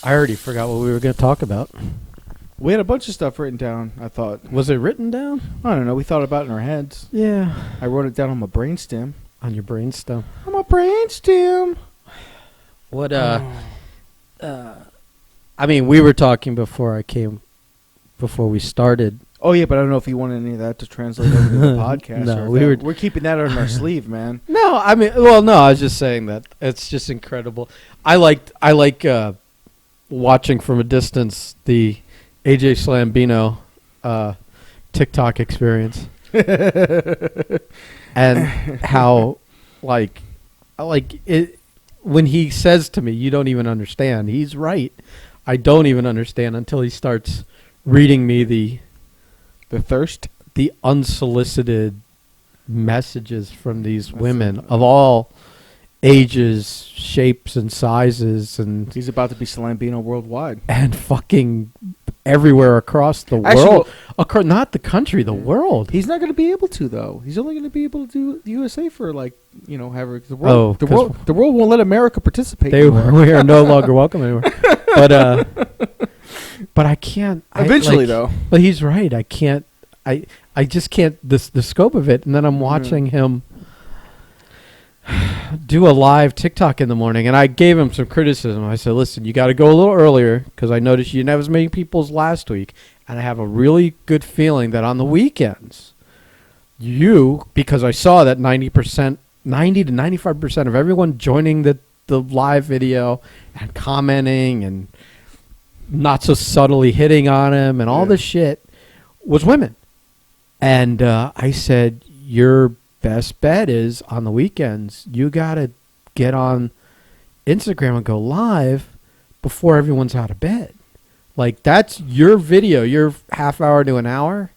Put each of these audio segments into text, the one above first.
I already forgot what we were going to talk about. We had a bunch of stuff written down, I thought. Was it written down? I don't know. We thought about it in our heads. Yeah. I wrote it down on my brainstem. On your brainstem. On my brainstem. What, I mean, we were talking before we started. Oh, yeah, but I don't know if you want any of that to translate over to the podcast. No, we're keeping that on our sleeve, man. No, I mean, well, no, I was just saying that it's just incredible. I like watching from a distance the AJ Slambino TikTok experience, and how like it when he says to me, "You don't even understand." He's right. I don't even understand until he starts reading me the unsolicited messages from these women of all ages, shapes, and sizes, and he's about to be Slambino worldwide and fucking everywhere across the world, not the country, the world. He's not going to be able to, though. He's only going to be able to do the USA for the world. The world won't let America participate. We are no longer welcome anymore. But I can't. Eventually, though. But he's right. I can't. I just can't. The scope of it, and then I'm watching him do a live TikTok in the morning, and I gave him some criticism. I said, "Listen, you got to go a little earlier because I noticed you didn't have as many people as last week, and I have a really good feeling that on the weekends, because I saw that 90 to 95% of everyone joining the live video and commenting and not so subtly hitting on him and all this shit was women." And I said, your best bet is on the weekends, you got to get on Instagram and go live before everyone's out of bed. Like, that's your video, your half hour to an hour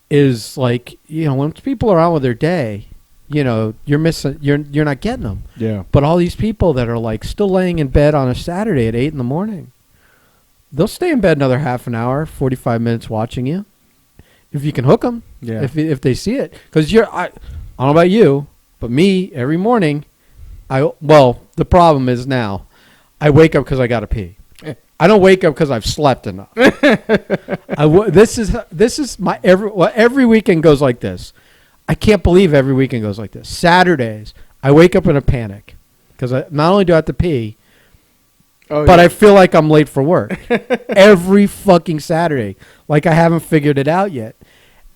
is like, when people are on with their day, you're missing, you're not getting them. Yeah. But all these people that are like still laying in bed on a Saturday at 8 a.m, they'll stay in bed another half an hour, 45 minutes watching you. If you can hook them, yeah. If they see it, because I don't know about you, but me every morning, the problem is now, I wake up because I got to pee. I don't wake up because I've slept enough. This is my every weekend goes like this. I can't believe every weekend goes like this. Saturdays, I wake up in a panic because not only do I have to pee, but I feel like I'm late for work every fucking Saturday. Like I haven't figured it out yet.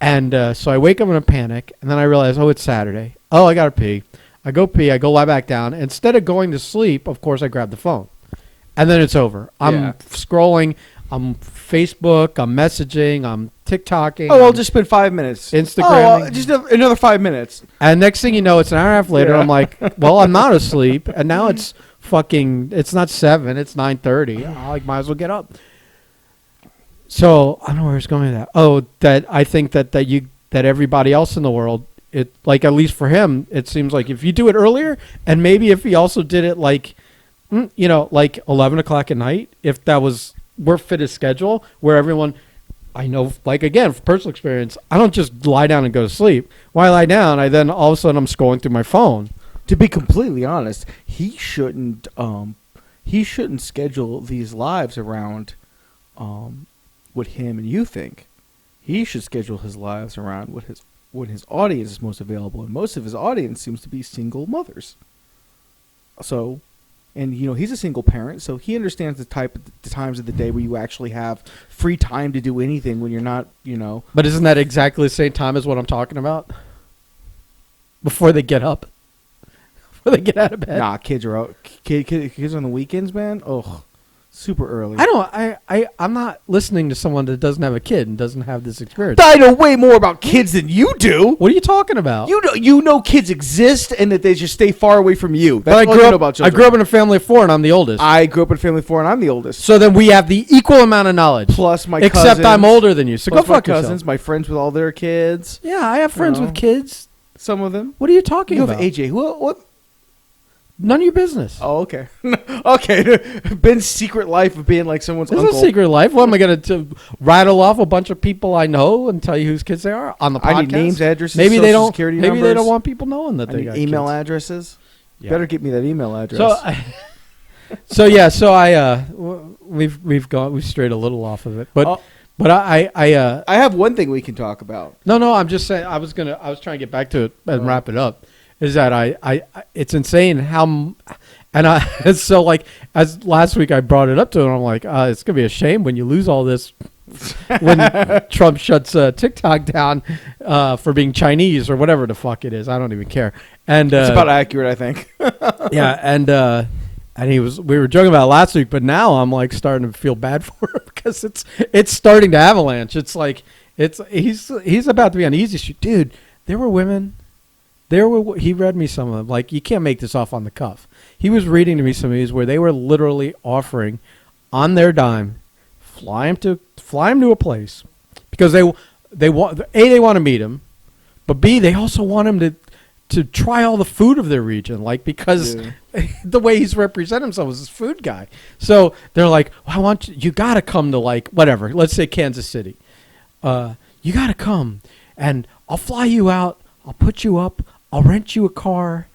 And so I wake up in a panic, and then I realize, it's Saturday. I got to pee. I go pee. I go lie back down. Instead of going to sleep, of course, I grab the phone. And then it's over. I'm scrolling. I'm Facebook. I'm messaging. I'm TikToking. I'll just spend 5 minutes. Instagram. Just another 5 minutes. And next thing you know, it's an hour and a half later. I'm like, I'm not asleep. And now it's it's not 7. It's 9:30. I might as well get up. So I don't know where it's going with that. That I think that everybody else in the world, at least for him, it seems like if you do it earlier, and maybe if he also did it like 11 o'clock at night, if that were fit his schedule where everyone, I know, again, from personal experience, I don't just lie down and go to sleep. When I lie down, then all of a sudden I'm scrolling through my phone. To be completely honest, he shouldn't schedule these lives around what him and you think. He should schedule his lives around what his audience is most available, and most of his audience seems to be single mothers. So, and he's a single parent, so he understands the times of the day where you actually have free time to do anything when you're not, But isn't that exactly the same time as what I'm talking about? Before they get up, before they get out of bed. Nah, kids are out. Kids on the weekends, man. Oh. Super early. I'm not listening to someone that doesn't have a kid and doesn't have this experience. I know way more about kids than you do. What are you talking about? You know kids exist and that they just stay far away from you. That's all you know about children. I grew up in a family of 4 and I'm the oldest. I grew up in a family of 4 and I'm the oldest. So then we have the equal amount of knowledge. Plus my cousins. Except I'm older than you. So go fuck yourself. Cousins, my friends with all their kids. Yeah, I have friends with kids. Some of them. What are you talking about? You have AJ. What? None of your business. Oh, okay. Okay. Ben's secret life of being like someone's uncle. It's a secret life. What am I going to rattle off a bunch of people I know and tell you whose kids they are on the podcast? I need names, addresses, maybe they don't. Security maybe numbers. They don't want people knowing that they got email kids. addresses. Yeah. Better get me that email address. So, So yeah, we've strayed a little off of it, but I have one thing we can talk about. No, I'm just saying I was trying to get back to it and wrap it up. Is that I it's insane how, and so like as last week I brought it up to him, I'm like, it's gonna be a shame when you lose all this when Trump shuts TikTok down for being Chinese or whatever the fuck it is. I don't even care. And it's about accurate, I think. Yeah, and we were joking about it last week, but now I'm like starting to feel bad for him because it's starting to avalanche. It's like he's about to be on easy street, dude. There were women. He read me some of them. Like, you can't make this off on the cuff. He was reading to me some of these where they were literally offering on their dime, fly him to a place because they want they want to meet him, but B, they also want him to try all the food of their region, like, because the way he's represented himself as this food guy. So they're like, well, you got to come to, like, whatever, let's say Kansas City. You got to come and I'll fly you out. I'll put you up. I'll rent you a car.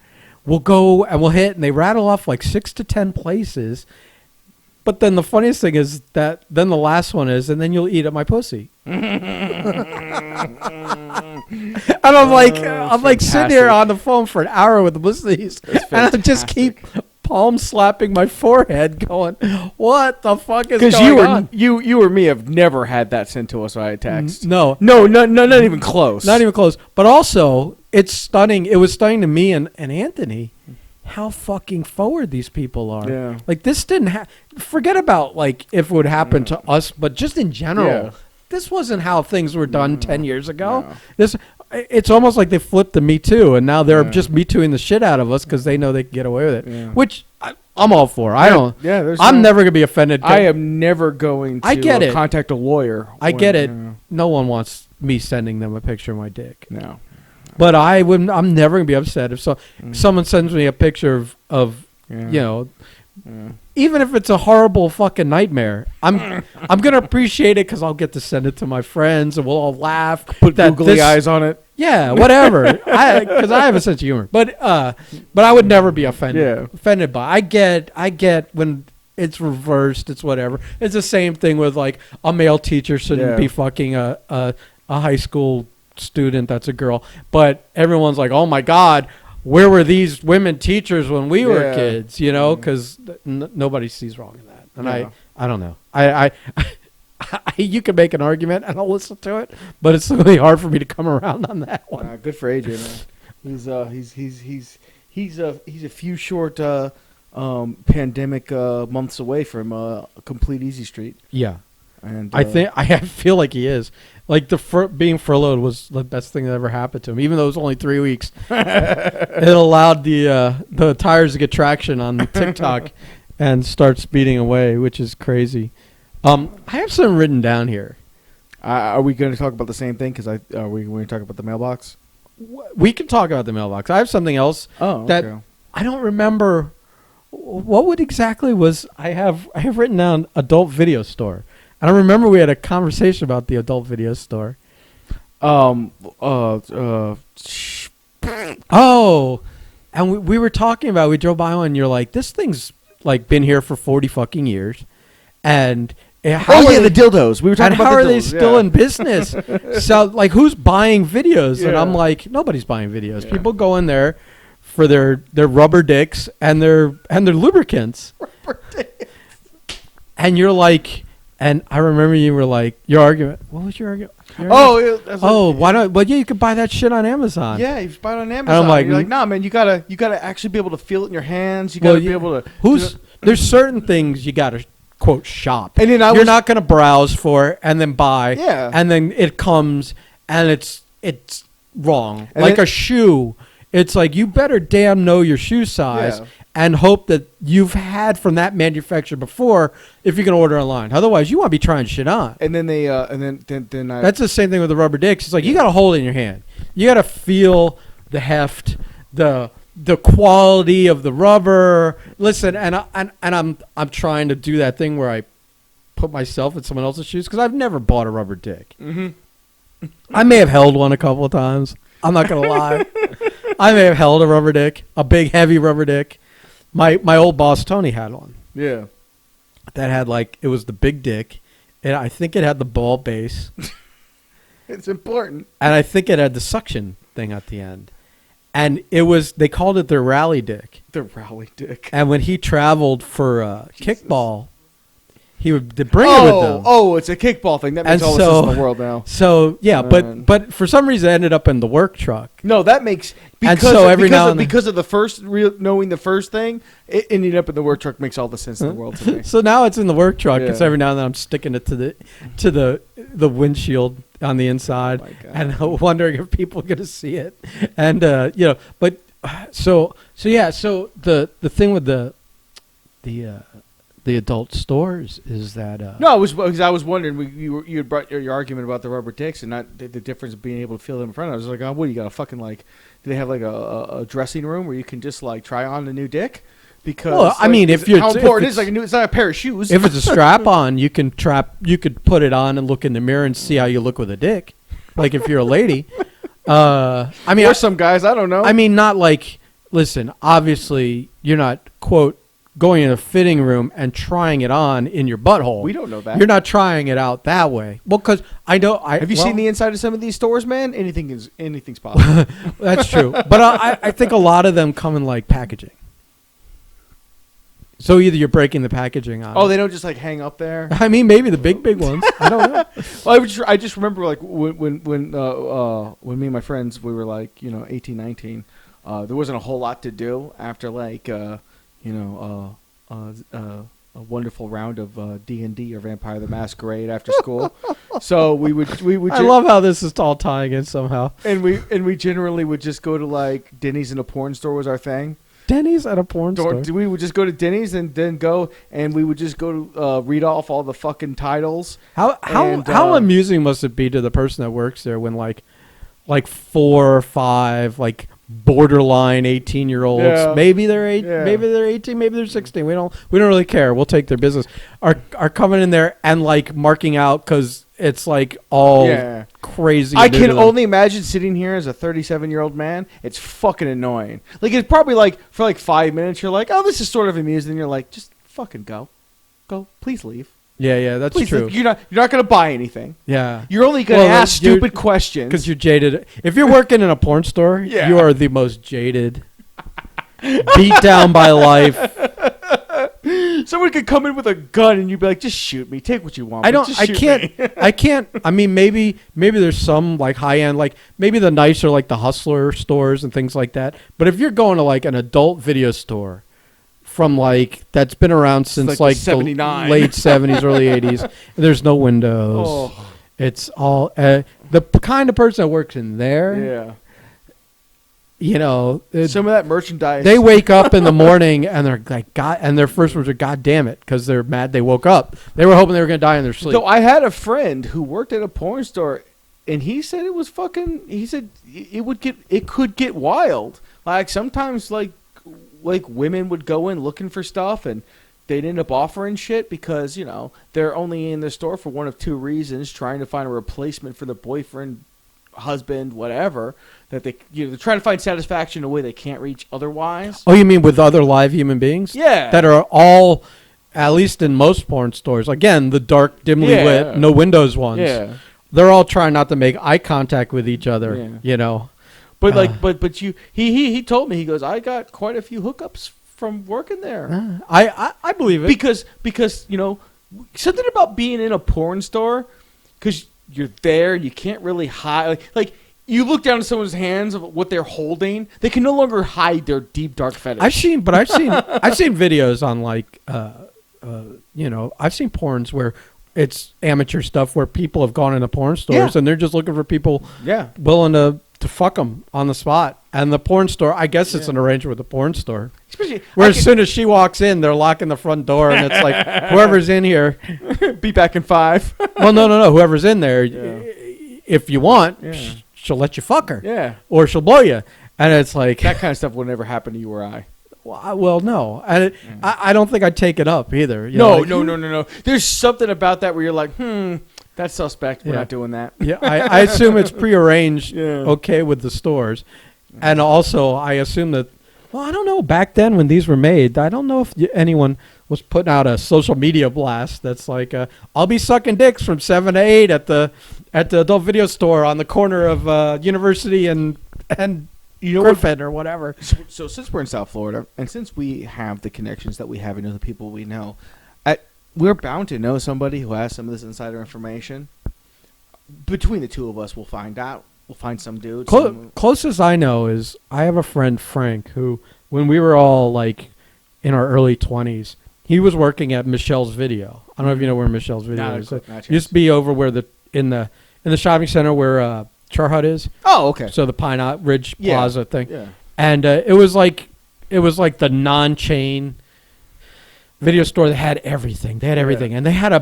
We'll go and we'll hit. And they rattle off like 6 to 10 places. But then the funniest thing is that then the last one is, and then you'll eat at my pussy. And I'm like sitting here on the phone for an hour with the pussies. And I just keep palm slapping my forehead going, what the fuck is going on? Because you or me have never had that sent to us via text. No, not even close. Not even close. But also, it's stunning. It was stunning to me and Anthony how fucking forward these people are. Yeah. Like, this didn't forget about, like, if it would happen to us, but just in general. Yeah. This wasn't how things were done 10 years ago. No. It's almost like they flipped the Me Too, and now they're just Me Tooing the shit out of us because they know they can get away with it, which I'm all for. I'm never going to be offended. I am never going to contact a lawyer. I get it. No one wants me sending them a picture of my dick. No. But I'm never going to be upset if someone sends me a picture of even if it's a horrible fucking nightmare, I'm gonna appreciate it because I'll get to send it to my friends and we'll all laugh. Put googly eyes on it. Yeah, whatever. Because I have a sense of humor. But I would never be offended by. I get when it's reversed. It's whatever. It's the same thing with, like, a male teacher shouldn't be fucking a high school student that's a girl. But everyone's like, oh my God, where were these women teachers when we were kids? You know, because nobody sees wrong in that. And I don't know. I you can make an argument and I'll listen to it, but it's really hard for me to come around on that one. Good for AJ, man. He's a few short pandemic months away from a complete easy street. Yeah. And I feel like he is. Like, being furloughed was the best thing that ever happened to him. Even though it was only 3 weeks, it allowed the tires to get traction on the TikTok and start speeding away, which is crazy. I have something written down here. Are we going to talk about the same thing? Because are we going to talk about the mailbox? We can talk about the mailbox. I have something else that I don't remember. What exactly was I have written down adult video store. I don't remember we had a conversation about the adult video store. And we were talking about, we drove by one and you're like, this thing's like been here for 40 fucking years. And the dildos. We were talking about how are they still in business? So, like, who's buying videos? And I'm like, nobody's buying videos. Yeah. People go in there for their rubber dicks and their lubricants. Rubber dicks. And you're like, and I remember you were like, your argument. What was your argument? Why not? Well, yeah, you could buy that shit on Amazon. Yeah, you can buy it on Amazon. And I'm like, you're like, nah, man, you gotta actually be able to feel it in your hands. You gotta be able to. There's certain things you gotta, quote, shop. And then you're not gonna browse for and then buy. Yeah. And then it comes and it's wrong. And like a shoe. It's like, you better damn know your shoe size and hope that you've had from that manufacturer before if you can order online. Otherwise, you want to be trying shit on. And then that's the same thing with the rubber dicks. It's like, you got to hold it in your hand. You got to feel the heft, the quality of the rubber. Listen, and I'm trying to do that thing where I put myself in someone else's shoes because I've never bought a rubber dick. Mm-hmm. I may have held one a couple of times. I'm not gonna lie. I may have held a rubber dick, a big, heavy rubber dick. My old boss, Tony, had one. Yeah. that had like, it was the big dick. And I think it had the ball base. It's important. And I think it had the suction thing at the end. And it was, they called it their rally dick. The rally dick. And when he traveled for kickball, he would bring it with them. Oh, it's a kickball thing. That makes all the sense in the world now. So, yeah, but for some reason it ended up in the work truck. No, that makes... Because of the first, knowing the first thing, it ended up in the work truck makes all the sense in the world to me. So now it's in the work truck. Because every now and then I'm sticking it to the windshield on the inside, and wondering if people are going to see it. And but so the thing with the adult stores is that no, I was wondering. You had brought your argument about the rubber dicks and not the difference of being able to feel them in front. I was like, oh, what, you got a fucking like? Do they have like a dressing room where you can just like try on a new dick? Because well, I mean, if you're how important it is, like it's not a pair of shoes. If it's a strap on, you could put it on and look in the mirror and see how you look with a dick. Like if you're a lady, I mean, or some guys, I don't know. I mean, not like. Listen, obviously, you're not quote going in a fitting room and trying it on in your butthole. We don't know that. You're not trying it out that way. Well, because I know. Have you seen the inside of some of these stores, man? Anything's possible. That's true. But I think a lot of them come in like packaging. So either you're breaking the packaging on. Oh, they don't just like hang up there. I mean, maybe the big ones. I don't know. Well, I just remember like when me and my friends, we were like 18, 19. There wasn't a whole lot to do after like a wonderful round of D&D or Vampire the Masquerade after school. So we would. I love how this is all tying in somehow. And we generally would just go to like Denny's, and a porn store was our thing. Denny's at a porn store. We would just go to Denny's and then go, and we would just go to read off all the fucking titles. How amusing must it be to the person that works there when like 4 or 5 like borderline 18-year-olds, maybe they're 18, maybe they're 16. We don't really care. We'll take their business. Are coming in there and like marking out because it's like all crazy. I can only imagine sitting here as a 37-year-old man. It's fucking annoying. Like it's probably like for like 5 minutes you're like, oh, this is sort of amusing. And you're like, just fucking go, please leave. Yeah, that's true. You're not gonna buy anything. Yeah, you're only gonna ask stupid questions because you're jaded. If you're working in a porn store, you are the most jaded, beat down by life. Someone could come in with a gun and you'd be like, just shoot me. Take what you want. I can't. I mean, maybe there's some like high end, like maybe the nicer like the Hustler stores and things like that. But if you're going to like an adult video store from like that's been around since like the late 70s, early 80s, there's no windows. Oh. It's all the kind of person that works in there. Yeah. Some of that merchandise. They wake up in the morning and they're like, God, and their first words are, God damn it, because they're mad they woke up. They were hoping they were going to die in their sleep. So I had a friend who worked at a porn store, and he said it was fucking. He said it could get wild. Like sometimes, like women would go in looking for stuff, and they'd end up offering shit because they're only in the store for one of two reasons: trying to find a replacement for the boyfriend, husband, whatever, that they're trying to find satisfaction in a way they can't reach otherwise. Oh, you mean with other live human beings? Yeah. That are all, at least in most porn stores, again, the dark, dimly lit, no windows ones. Yeah. They're all trying not to make eye contact with each other, But but he told me, he goes, I got quite a few hookups from working there. I believe it. Because something about being in a porn store, because you're there, you can't really hide. Like you look down at someone's hands of what they're holding, they can no longer hide their deep dark fetish. I've seen videos on like I've seen porns where it's amateur stuff where people have gone into porn stores and they're just looking for people willing to fuck them on the spot. And the porn store, I guess it's an arrangement with the porn store. Especially where as soon as she walks in, they're locking the front door, and it's like, whoever's in here, be back in 5. Well, no, whoever's in there, if you want, she'll let you fuck her. Yeah. Or she'll blow you. And it's like... That kind of stuff will never happen to you or I. Well, no. And I don't think I'd take it up either. No. There's something about that where you're like, that's suspect. We're not doing that. Yeah, I assume it's prearranged okay with the stores. And also, I assume that, well, I don't know. Back then when these were made, I don't know if anyone was putting out a social media blast that's like, I'll be sucking dicks from 7 to 8 at the adult video store on the corner of University and Griffin or whatever. So since we're in South Florida, and since we have the connections that we have and know the people we know, we're bound to know somebody who has some of this insider information. Between the two of us, we'll find out. We'll find some dude. Closest I know is I have a friend, Frank, who, when we were all like in our early 20s, he was working at Michelle's Video. I don't know if you know where Michelle's Video is. It used to be over where in the shopping center where Char Hut is. Oh, okay. So the Pine Ridge Plaza thing. Yeah. And it was like the non-chain video store that had everything. They had everything. And they had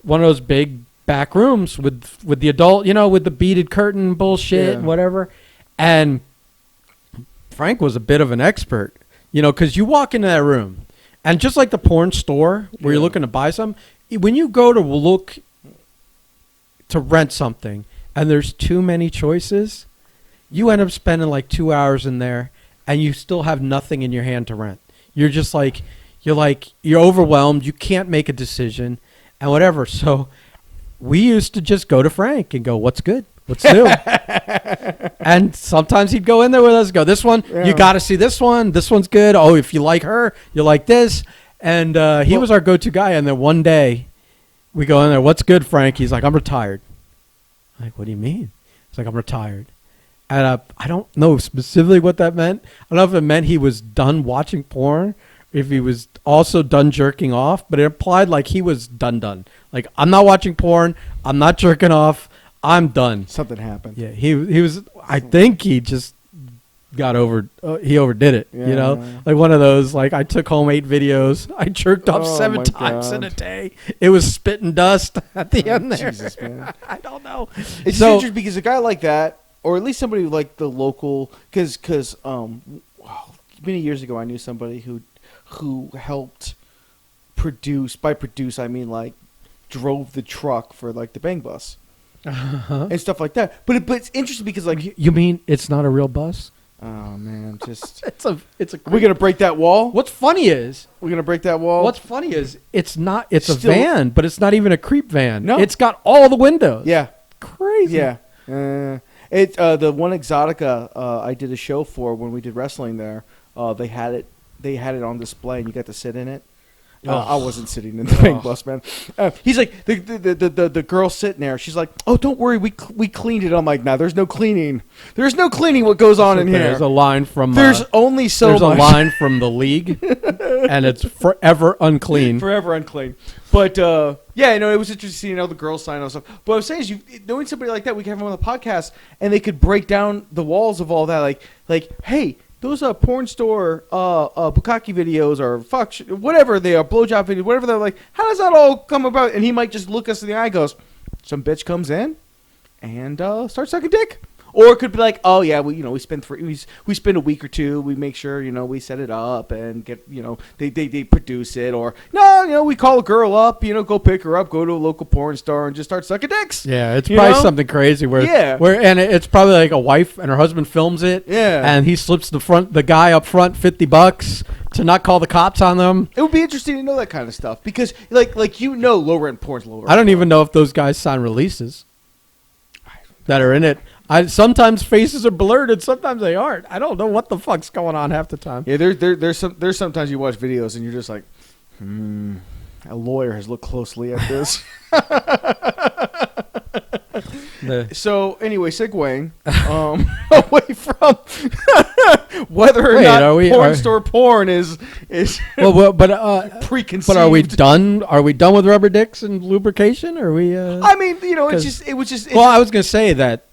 one of those big back rooms with the adult, with the beaded curtain bullshit and whatever. And Frank was a bit of an expert, because you walk into that room, and just like the porn store where you're looking to buy something, when you go to look to rent something and there's too many choices, you end up spending like 2 hours in there and you still have nothing in your hand to rent. You're just like, you're overwhelmed. You can't make a decision and whatever. So we used to just go to Frank and go, what's good? What's new? And sometimes he'd go in there with us and go, this one, you got to see this one. This one's good. Oh, if you like her, you like this. And he was our go-to guy. And then one day we go in there, what's good, Frank? He's like, I'm retired. I'm like, what do you mean? He's like, I'm retired. And I don't know specifically what that meant. I don't know if it meant he was done watching porn, if he was also done jerking off, but it implied like he was done. Like, I'm not watching porn. I'm not jerking off. I'm done. Something happened. Yeah, he was. I think he just got he overdid it. Like one of those. Like, I took home 8 videos. I jerked off 7 times in a day. It was spitting dust at the end there. Jesus, man. I don't know. It's just interesting because a guy like that, or at least somebody like the local, because many years ago I knew somebody who helped produce. By produce, I mean like drove the truck for like the Bang Bus. And stuff like that, but it's interesting because like you mean it's not a real bus? Oh man, just it's a. We're gonna break that wall. What's funny is we're gonna break that wall. What's funny is it's not. It's a van, but it's not even a creep van. No, it's got all the windows. Yeah, crazy. Yeah, it the one Exotica I did a show for when we did wrestling there. They had it on display, and you got to sit in it. I wasn't sitting in the Bang Bus, man. He's like, the girl sitting there. She's like, oh, don't worry, we cleaned it. I'm like, nah, there's no cleaning. There's no cleaning what goes on in here. There's a line from... There's only so there's much. There's a line from the league, and it's forever unclean. Forever unclean. But, it was interesting to see, the girls sign and stuff. But what I'm saying is, knowing somebody like that, we can have them on the podcast, and they could break down the walls of all that. Like, hey... Those porn store bukkake videos or whatever they are, blowjob videos, whatever they're like, how does that all come about? And he might just look us in the eye and goes, some bitch comes in and starts sucking dick. Or it could be like, oh yeah, we spend a week or two, we make sure we set it up and get they produce it, or no, we call a girl up, go pick her up, go to a local porn store and just start sucking dicks. Yeah, it's probably something crazy where and it's probably like a wife and her husband films it, and he slips the guy up front $50 to not call the cops on them. It would be interesting to know that kind of stuff because like low rent porn's low rent. I don't even know if those guys sign releases that are in it. Sometimes faces are blurred and sometimes they aren't. I don't know what the fuck's going on half the time. Yeah, there's sometimes you watch videos and you're just like, a lawyer has looked closely at this. So anyway, segueing away from whether or not porn is preconceived. But are we done? Are we done with rubber dicks and lubrication? Are we? I mean, it was just. Well, I was gonna say that.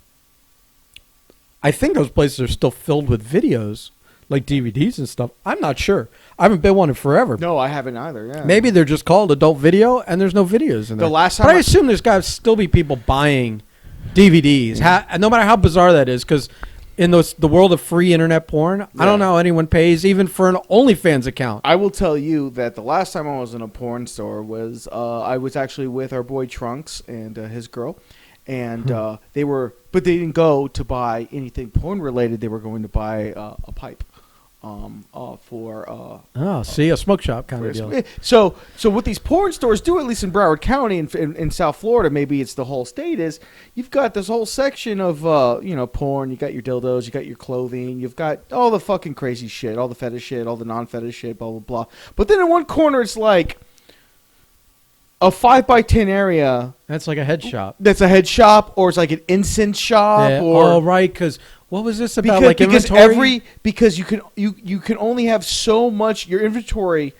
I think those places are still filled with videos, like DVDs and stuff. I'm not sure. I haven't been one in forever. No, I haven't either. Yeah. Maybe they're just called adult video, and there's no videos in there. The last time, but I assume there's got to still be people buying DVDs, no matter how bizarre that is, because in the world of free internet porn, I don't know how anyone pays even for an OnlyFans account. I will tell you that the last time I was in a porn store was I was actually with our boy Trunks and his girl. And but they didn't go to buy anything porn related. They were going to buy a pipe See, a smoke shop kind of deal. So what these porn stores do, at least in Broward County and in South Florida, maybe it's the whole state, is you've got this whole section of porn. You got your dildos, you got your clothing, you've got all the fucking crazy shit, all the fetish shit, all the non-fetish shit, blah blah blah. But then in one corner, it's like a 5x10 area. That's like a head shop. That's a head shop, or it's like an incense shop. Yeah. Or oh, right, because what was this about? Because you can only have so much. Your inventory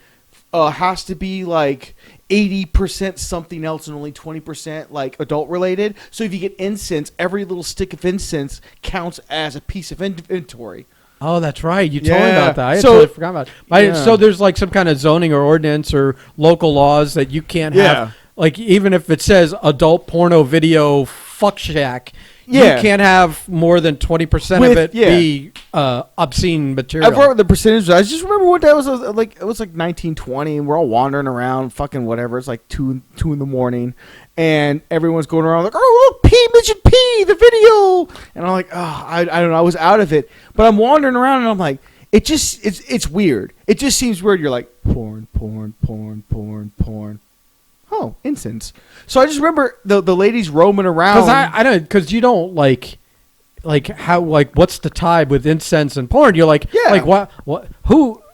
has to be like 80% something else and only 20% like adult related. So if you get incense, every little stick of incense counts as a piece of inventory. Oh, that's right. You told me about that. I had So- totally forgot about it. Yeah. So there's like some kind of zoning or ordinance or local laws that you can't have. Like even if it says adult porno video fuck shack, you can't have more than 20% of it be obscene material. I forgot the percentage. I just remember one day it was like 1920, and we're all wandering around, fucking whatever. It's like two in the morning, and everyone's going around like, "Oh, look, P Midget P, the video," and I'm like, "Oh, I don't know." I was out of it, but I'm wandering around, and I'm like, it's weird. It just seems weird. You're like porn. Oh, incense. So I just remember the ladies roaming around. Because you don't like how what's the tie with incense and porn? You're like, what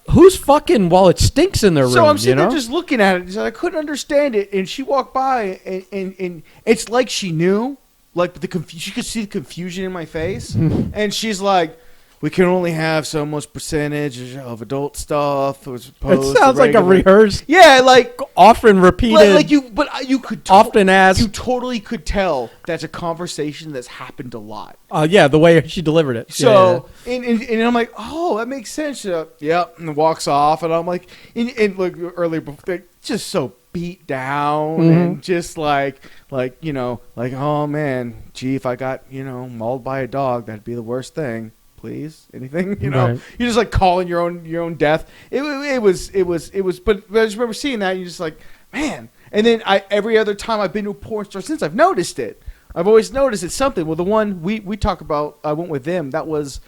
who's fucking while it stinks in their room? So I'm sitting there just looking at it. I couldn't understand it, and she walked by, and it's like she knew, like she could see the confusion in my face, and she's like, "We can only have so much percentage of adult stuff." It sounds like a rehearsed, like often repeated, you could often asked. You totally could tell that's a conversation that's happened a lot. The way she delivered it. So and I'm like, oh, that makes sense. Yep, and walks off, and I'm like, and look earlier before, just so beat down and just like oh man, gee, if I got mauled by a dog, that'd be the worst thing. Please, anything, Right. You're just like calling your own death. It was, but I just remember seeing that, and you're just like, man. And then every other time I've been to a porn store since, I've noticed it. I've always noticed it's something. Well, the one we talk about, I went with them. That was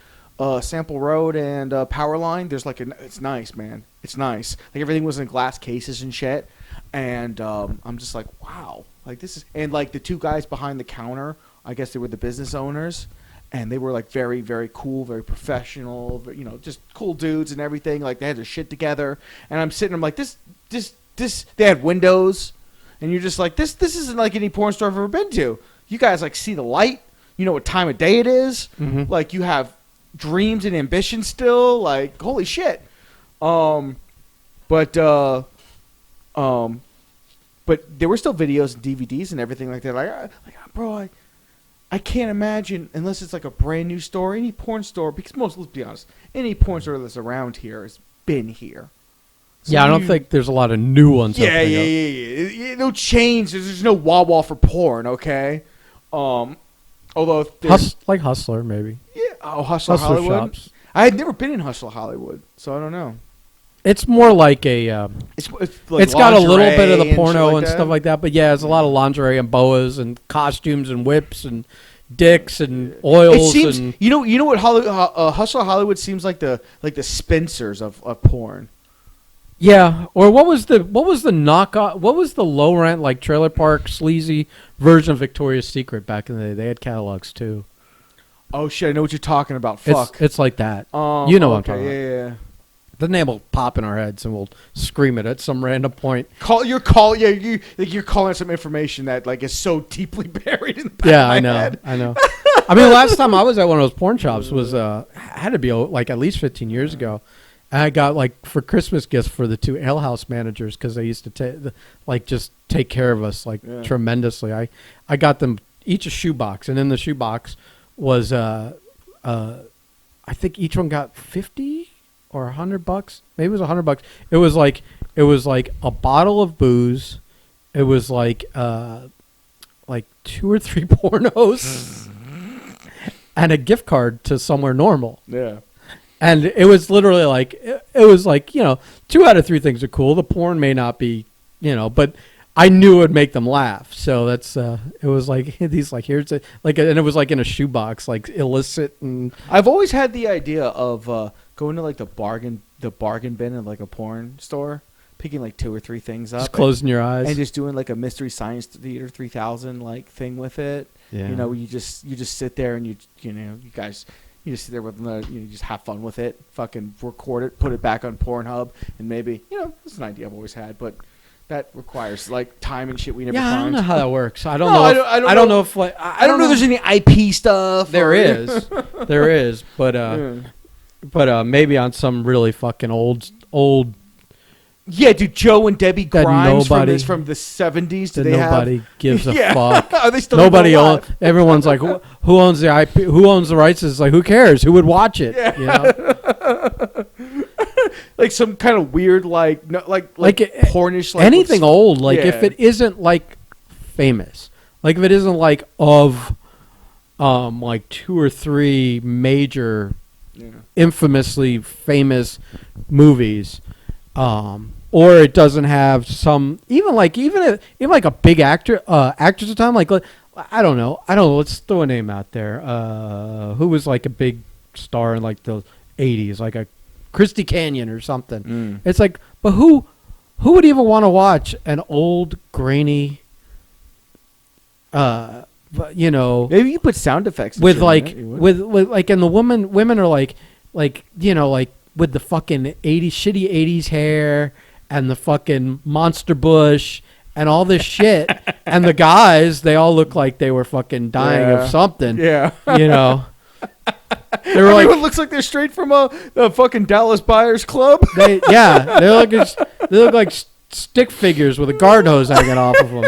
Sample Road and Powerline. There's it's nice, man. It's nice. Like everything was in glass cases and shit. And I'm just like, wow, like this is, and like the two guys behind the counter, I guess they were the business owners. And they were like very, very cool, very professional, just cool dudes and everything. Like they had their shit together. And I'm sitting, I'm like, this. They had windows, and you're just like, this isn't like any porn store I've ever been to. You guys like see the light. You know what time of day it is. Mm-hmm. Like you have dreams and ambitions still. Like holy shit. But there were still videos and DVDs and everything like that. Like bro, I can't imagine, unless it's like a brand new store, any porn store, because let's be honest, any porn store that's around here has been here. So I don't think there's a lot of new ones. Yeah. No chains. There's no Wawa for porn, okay? Although like Hustler, maybe. Yeah. Oh, Hustler Hollywood. Shops. I had never been in Hustler Hollywood, so I don't know. It's more like a. It's got a little bit of the porno and stuff stuff like that, but yeah, it's a lot of lingerie and boas and costumes and whips and dicks and oils. It seems, and you know what Hustler Hollywood seems like the Spencers of porn. Yeah, or what was the knockoff? What was the low rent like trailer park sleazy version of Victoria's Secret back in the day? They had catalogs too. Oh shit! I know what you're talking about. Fuck, it's like that. You know what I'm talking about. Yeah. The name will pop in our heads and we'll scream it at some random point. You're calling some information that like is so deeply buried in the back of my head. I know. I mean, the last time I was at one of those porn shops was had to be like at least 15 years ago. And I got like for Christmas gifts for the two alehouse managers because they used to just take care of us tremendously. I got them each a shoebox, and in the shoebox was I think each one got 50 or $100. Maybe it was $100. It was like a bottle of booze. It was like 2 or 3 pornos and a gift card to Somewhere Normal. Yeah. And it was literally like 2 out of 3 things are cool. The porn may not be, but I knew it would make them laugh. So that's it was like these like here's a, like and it was like in a shoebox, like illicit. And I've always had the idea of going to like the bargain bin at like a porn store, picking like 2 or 3 things up, Just closing your eyes. and just doing like a Mystery Science Theater 3000 like thing with it. Yeah. You know, you just sit there and you guys just sit there with you just have fun with it. Fucking record it, put it back on Pornhub, and maybe it's an idea I've always had, but that requires like time and shit we never find. I don't know how that works. I don't No, know. I don't know if like I don't know if there's any IP stuff. There is, but maybe on some really fucking old. Yeah, dude, Joe and Debbie That Grimes nobody- from the 70s. Do That they nobody gives a Yeah. fuck. Are they still Nobody alive? owns. Everyone's like, who owns the IP? Who owns the rights? It's like, who cares? Who would watch it? Yeah. You know? Like some kind of weird, like pornish, like anything old. Like if Yeah. it isn't like famous, like if it isn't like of, like 2 or 3 major, Yeah. infamously famous movies, or it doesn't have some even like a big actors of time, like I don't know, let's throw a name out there, who was like a big star in like the 80s, like a Christy Canyon or something. It's like, but who would even want to watch an old grainy, maybe you put sound effects and with shit in like it, you would. with like, and the women are like like with the fucking 80s shitty 80s hair and the fucking monster bush and all this shit, and the guys, they all look like they were fucking dying Yeah. of something. Yeah. They were Everyone like, looks like they're straight from the fucking Dallas Buyers Club. they look like stick figures with a garden hose hanging off of them.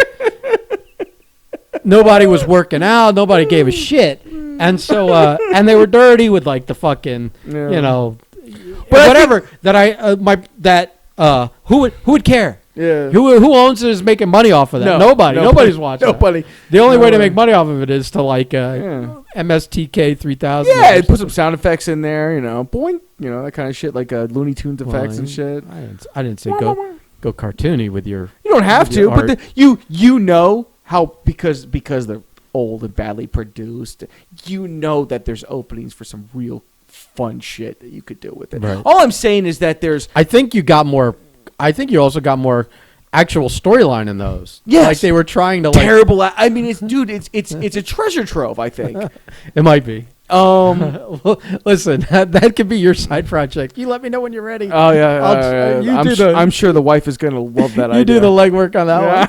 Nobody was working out. Nobody gave a shit, and so and they were dirty with like the fucking Yeah. but whatever who would care? Yeah. Who owns it is making money off of that? No, Nobody. nobody. Nobody's watching. Nobody. The only way to No. make money off of it is to like Yeah. MSTK 3000. Yeah, and put some sound effects in there, boing, that kind of shit, like Looney Tunes effects and shit. I didn't say go cartoony with your. You don't have with to, your but art. you know how because they're old and badly produced, that there's openings for some real fun shit that you could do with it. Right. All I'm saying is that there's I think you also got more actual storyline in those. Yes. Like they were trying to like. terrible. I mean, it's a treasure trove. I think. It might be. Um. Well, listen, that could be your side project. You let me know when you're ready. Oh yeah. I'm sure the wife is gonna love that idea. You do the legwork on that one.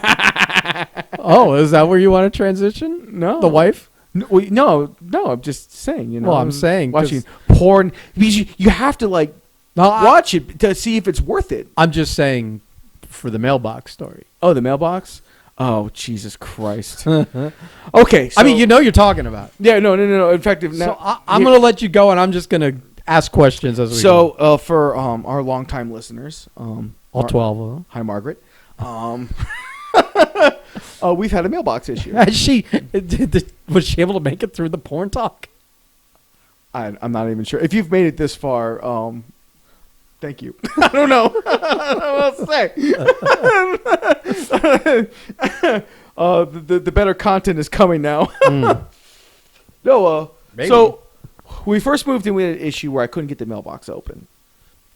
Oh, is that where you want to transition? No. The wife? No. I'm just saying. Well, I'm saying 'cause- watching porn because you have to like No, watch it to see if it's worth it. I'm just saying for the mailbox story. Oh, the mailbox. Oh, Jesus Christ. Okay. So, I mean, you're talking about. Yeah. No. In fact, So I'm going to let you go, and I'm just going to ask questions as we go. So for our longtime listeners, All 12 of them. Hi, Margaret. We've had a mailbox issue. Was she able to make it through the porn talk? I'm not even sure. If you've made it this far, thank you. I don't know. I don't know what to say. The better content is coming now. No, Maybe. so when we first moved in, we had an issue where I couldn't get the mailbox open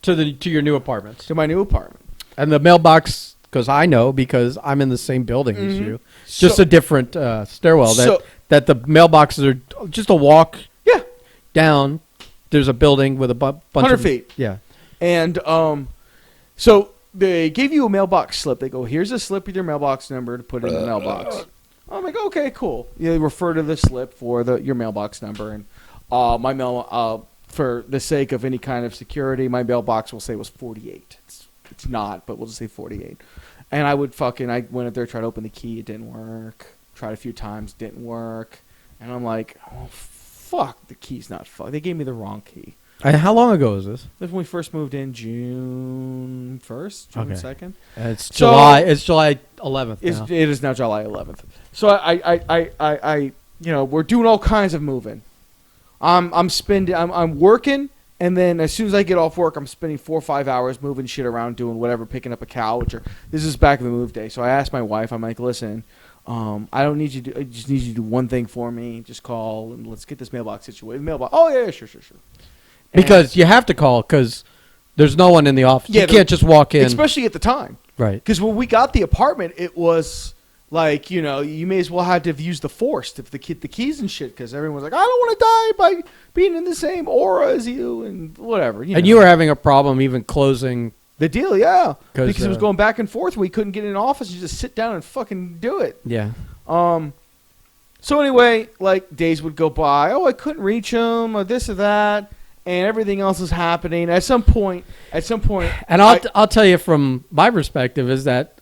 To your new apartments. to my new apartment. And the mailbox, because I'm in the same building as you. Just So- a different stairwell. That the mailboxes are just a walk Yeah, down. There's a building with a bunch 100 of feet. Yeah. And so they gave you a mailbox slip. They go, here's a slip with your mailbox number to put in the mailbox. I'm like, okay, cool. They refer to the slip for your mailbox number, and my mail for the sake of any kind of security, my mailbox will say was 48. It's not, but we'll just say 48. And I went up there, tried to open the key, it didn't work. Tried a few times, didn't work. And I'm like, oh fuck, the key's not fuck. They gave me the wrong key. And how long ago is this? That's when we first moved in, June 1st, June Okay. 2nd. It's So- July. It's July 11th. Now. It is now July 11th. So I we're doing all kinds of moving. I'm working, and then as soon as I get off work, I'm spending 4 or 5 hours moving shit around, doing whatever, picking up a cow. This is back in the move day. So I asked my wife, I'm like, listen, I don't need you to. I just need you to do one thing for me. Just call and let's get this mailbox situated. Mailbox. Oh yeah, sure. Because you have to call because there's no one in the office. Yeah, you can't just walk in. Especially at the time. Right. Because when we got the apartment, it was like, you know, you may as well have to have used the force to the keys and shit because everyone's like, I don't want to die by being in the same aura as you and whatever. You know. You were having a problem even closing the deal, yeah. Because it was uh, going back and forth. We couldn't get in an office. You just sit down and fucking do it. Yeah. So anyway, like days would go by. Oh, I couldn't reach him or this or that. And everything else is happening. At some point, and I'll tell you from my perspective is that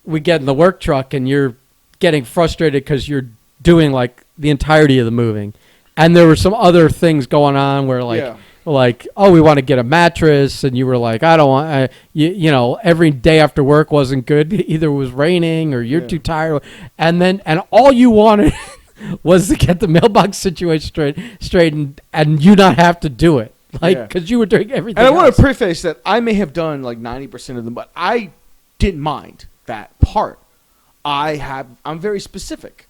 we get in the work truck and you're getting frustrated because you're doing like the entirety of the moving, and there were some other things going on where like oh, we want to get a mattress, and you were like, I don't want you know, every day after work wasn't good. Either it was raining or you're too tired, and all you wanted was to get the mailbox situation straight and you not have to do it. Like, because you were doing everything And I want else. to preface that I may have done like 90% of them, but I didn't mind that part. I'm very specific.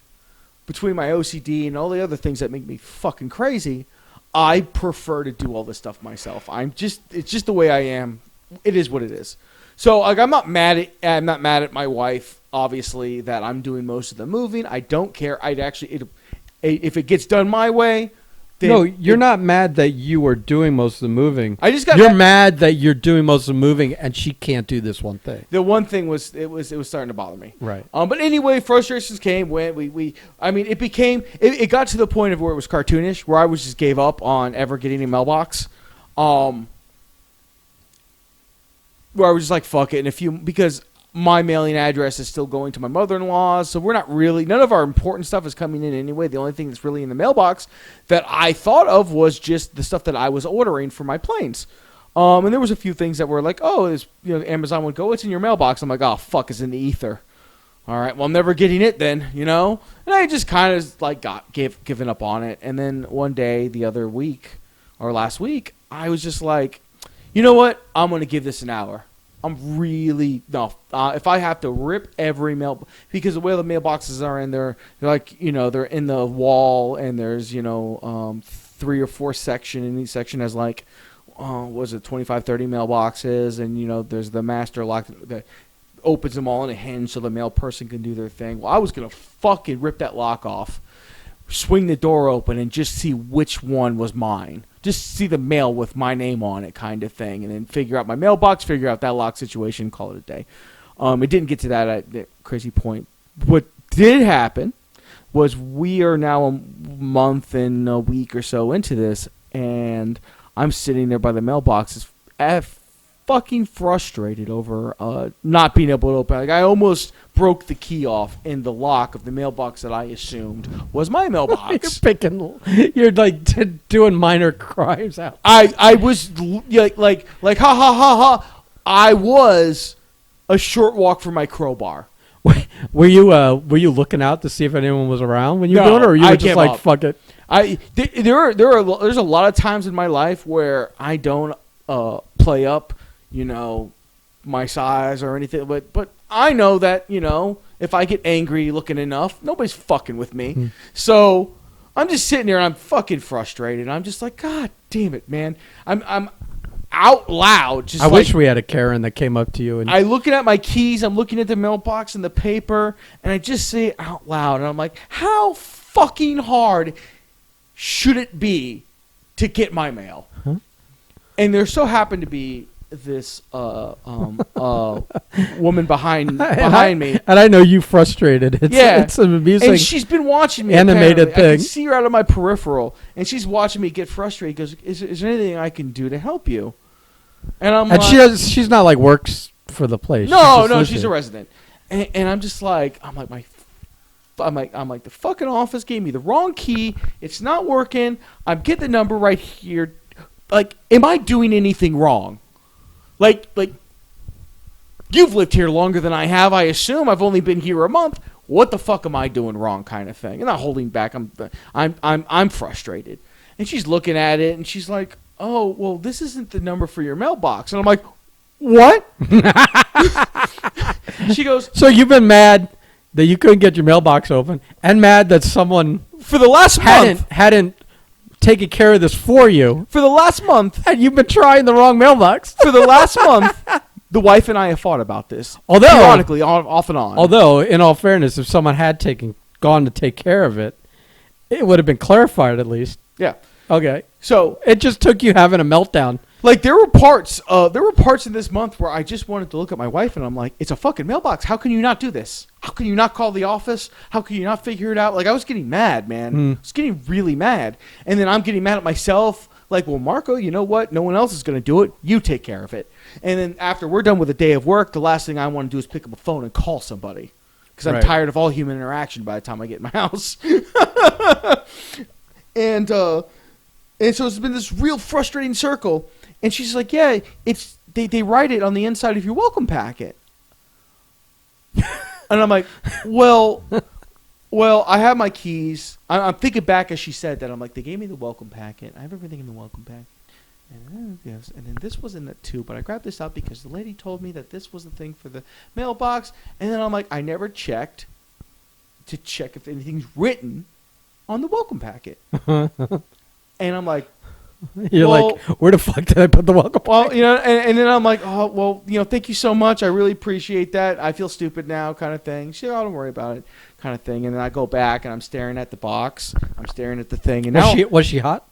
Between my OCD and all the other things that make me fucking crazy, I prefer to do all this stuff myself. It's just the way I am. It is what it is. So like, I'm not mad at my wife, obviously, that I'm doing most of the moving. I don't care. If it gets done my way, then no, you're not mad that you were doing most of the moving. You're mad that you're doing most of the moving and she can't do this one thing. The one thing was it was starting to bother me. Right. But anyway, frustrations came when it got to the point of where it was cartoonish, where I just gave up on ever getting a mailbox. Where I was just like, fuck it. Because my mailing address is still going to my mother-in-law's, so none of our important stuff is coming in anyway. The only thing that's really in the mailbox that I thought of was just the stuff that I was ordering for my planes. And there was a few things that were like, oh, Amazon would go, it's in your mailbox. I'm like, oh, fuck, it's in the ether. All right, well, I'm never getting it then, you know? And I just kind of like given up on it. And then one day, the other week, or last week, I was just like, you know what? I'm going to give this an hour. If I have to rip every mail, because the way the mailboxes are in there, they're like, you know, they're in the wall, and there's, you know, 3 or 4 sections, and each section has like, 25, 30 mailboxes, and, you know, there's the master lock that opens them all in a hinge so the mail person can do their thing. Well, I was going to fucking rip that lock off, swing the door open, and just see which one was mine. Just see the mail with my name on it, kind of thing, and then figure out my mailbox, figure out that lock situation, call it a day. It didn't get to that crazy point. What did happen was we are now a month and a week or so into this, and I'm sitting there by the mailboxes, fucking frustrated over not being able to open. Like, I almost broke the key off in the lock of the mailbox that I assumed was my mailbox. You're like doing minor crimes out. I was like ha ha ha ha. I was a short walk from my crowbar. Were you looking out to see if anyone was around when you were doing it, or you were just like, fuck it? There's a lot of times in my life where I don't play up, you know, my size or anything, but I know that, you know, if I get angry looking enough, nobody's fucking with me. So I'm just sitting there and I'm fucking frustrated. I'm just like, God damn it, man. I'm out loud. Just I wish we had a Karen that came up to you and I looking at my keys, I'm looking at the mailbox and the paper, and I just say it out loud, and I'm like, how fucking hard should it be to get my mail? Huh? And there so happened to be this woman behind me, and I know you frustrated. It's an amusing, and she's been watching me. Animated apparently. thing. I can see her out of my peripheral, and she's watching me get frustrated. Goes, is there anything I can do to help you? And I'm like, she's not like works for the place. No, she's a resident, and I'm just like, I'm like the fucking office gave me the wrong key. It's not working. I'm getting the number right here. Like, am I doing anything wrong? Like you've lived here longer than I have. I assume I've only been here a month. What the fuck am I doing wrong, kind of thing? And not holding back. I'm frustrated. And she's looking at it, and she's like, "Oh, well, this isn't the number for your mailbox." And I'm like, "What?" She goes, "So you've been mad that you couldn't get your mailbox open, and mad that someone for the last month hadn't taking care of this for you. For the last month. And you've been trying the wrong mailbox. For the last month, the wife and I have fought about this. Although, periodically, off and on. Although, in all fairness, if someone had gone to take care of it, it would have been clarified at least. Yeah. Okay. So it just took you having a meltdown. Like there were parts in this month where I just wanted to look at my wife and I'm like, it's a fucking mailbox. How can you not do this? How can you not call the office? How can you not figure it out? Like I was getting mad, man. I was getting really mad. And then I'm getting mad at myself. Like, well, Marco, you know what? No one else is going to do it. You take care of it. And then after we're done with a day of work, the last thing I want to do is pick up a phone and call somebody. Because I'm tired of all human interaction by the time I get in my house. And so it's been this real frustrating circle. And she's like, yeah, it's they write it on the inside of your welcome packet. And I'm like, well, I have my keys. I'm thinking back as she said that. I'm like, they gave me the welcome packet. I have everything in the welcome packet. And then this was in it too, but I grabbed this out because the lady told me that this was the thing for the mailbox. And then I'm like, I never checked to check if anything's written on the welcome packet. And I'm like, you're like, where the fuck did I put the welcome packet? Well, you know, and then I'm like, oh, well, you know, thank you so much. I really appreciate that. I feel stupid now, kind of thing. She, oh, don't worry about it, kind of thing. And then I go back and I'm staring at the box. I'm staring at the thing. And now was she hot?